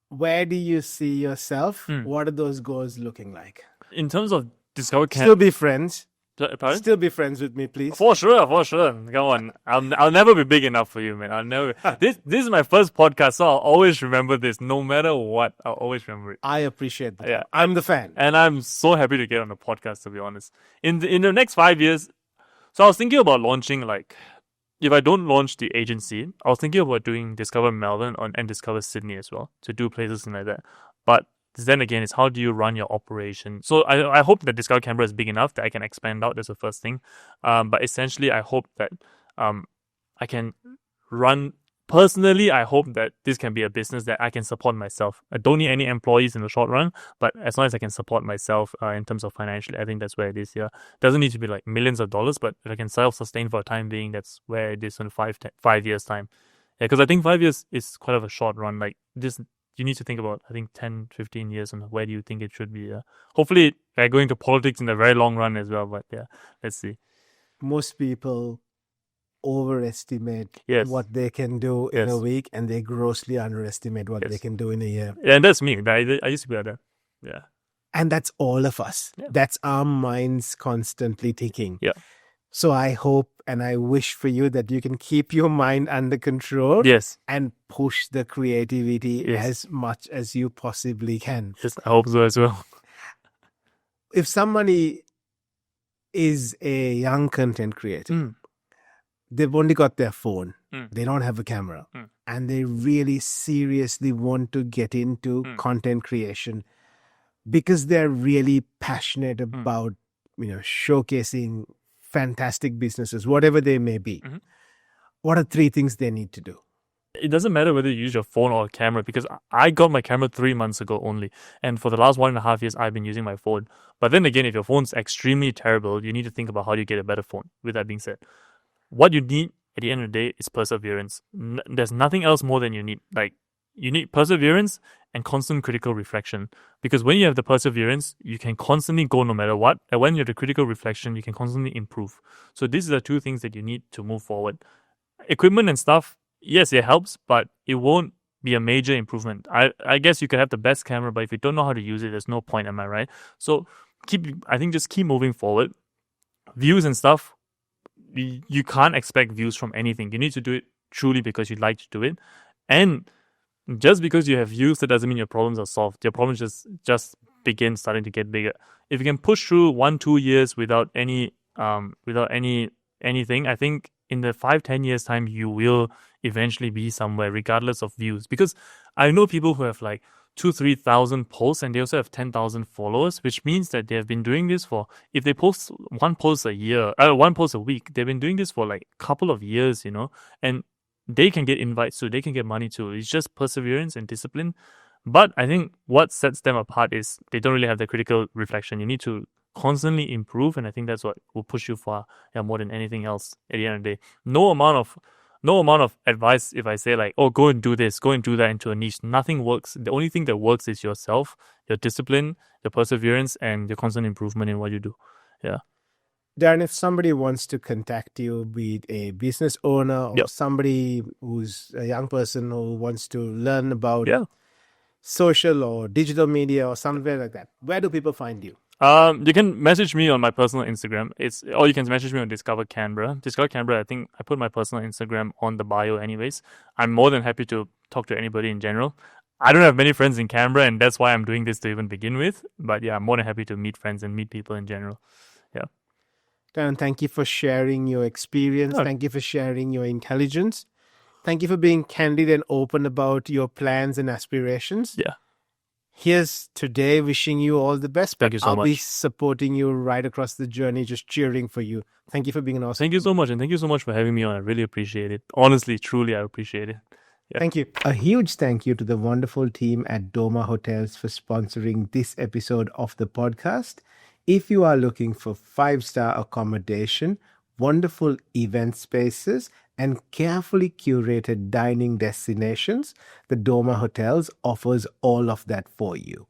Where do you see yourself? Mm. What are those goals looking like? In terms of Discover Still be friends. Pardon? Still be friends with me, please. For sure. Come on. I'll never be big enough for you, man. I'll never. This is my first podcast, so I'll always remember this. No matter what, I'll always remember it. I appreciate that. Yeah. I'm the fan. And I'm so happy to get on the podcast, to be honest. In the next 5 years, so I was thinking about launching, like, if I don't launch the agency, I was thinking about doing Discover Melbourne and Discover Sydney as well, to do places like that. But then again, it's how do you run your operation? So I hope that Discover Canberra is big enough that I can expand out. That's the first thing. But essentially, I hope that I can run. Personally, I hope that this can be a business that I can support myself. I don't need any employees in the short run, but as long as I can support myself in terms of financially, I think that's where it is here. Doesn't need to be like millions of dollars, but if I can self-sustain for a time being, that's where it is in 5 years' time. Yeah, because I think 5 years is quite of a short run. Like this, you need to think about, I think, 10, 15 years and where do you think it should be. Hopefully, I go into politics in the very long run as well, but yeah, let's see. Most people overestimate Yes. what they can do in a Yes. week, and they grossly underestimate what they Yes. can do in a year. Yeah, and that's me. I used to be like that. Yeah. And that's all of us. Yeah. That's our minds constantly ticking. Yeah. So I hope and I wish for you that you can keep your mind under control Yes. and push the creativity Yes. as much as you possibly can. Yes, I hope so as well. If somebody is a young content creator, Mm. they've only got their phone, Mm. they don't have a camera, Mm. and they really seriously want to get into Mm. content creation because they're really passionate about, showcasing fantastic businesses, whatever they may be. Mhm. What are 3 things they need to do? It doesn't matter whether you use your phone or a camera, because I got my camera 3 months ago only. And for the last 1.5 years, I've been using my phone. But then again, if your phone's extremely terrible, you need to think about how do you get a better phone. With that being said, what you need at the end of the day is perseverance. There's nothing else more than you need. Like, you need perseverance and constant critical reflection. Because when you have the perseverance, you can constantly go no matter what. And when you have the critical reflection, you can constantly improve. So these are the 2 things that you need to move forward. Equipment and stuff, yes, it helps, but it won't be a major improvement. I guess you could have the best camera, but if you don't know how to use it, there's no point, am I right? So just keep moving forward. Views and stuff, you can't expect views from anything. You need to do it truly because you like to do it. And just because you have views, that doesn't mean your problems are solved. Your problems just begin starting to get bigger. If you can push through 1-2 years without anything, I think in the 5-10 years time, you will eventually be somewhere regardless of views. Because I know people who have like 2,000-3,000 posts and they also have 10,000 followers, which means that they have been doing this for, if they post one post a week, they've been doing this for like a couple of years, and they can get invites too, they can get money too. It's just perseverance and discipline. But I think what sets them apart is they don't really have the critical reflection. You need to constantly improve, and I think that's what will push you far, more than anything else at the end of the day. No amount of advice, if I say like, oh, go and do this, go and do that into a niche, nothing works. The only thing that works is yourself, your discipline, your perseverance, and your constant improvement in what you do. Yeah. Darren, if somebody wants to contact you, be it a business owner or Yep. somebody who's a young person who wants to learn about Yeah. social or digital media or somewhere like that, where do people find you? You can message me on my personal Instagram. Or you can message me on Discover Canberra. Discover Canberra, I think I put my personal Instagram on the bio anyways. I'm more than happy to talk to anybody in general. I don't have many friends in Canberra, and that's why I'm doing this to even begin with. But yeah, I'm more than happy to meet friends and meet people in general. Yeah. Darren, thank you for sharing your experience. Oh. Thank you for sharing your intelligence. Thank you for being candid and open about your plans and aspirations. Yeah. Here's today wishing you all the best. Thank you so I'll be much. supporting you right across the journey, just cheering for you. Thank you for being an awesome. Thank you so much, and thank you so much for having me on. I really appreciate it. Honestly, truly, I appreciate it. Thank you. A huge thank you to the wonderful team at Doma Hotels for sponsoring this episode of the podcast. If you are looking for five-star accommodation, wonderful event spaces, and carefully curated dining destinations, the Doma Hotels offers all of that for you.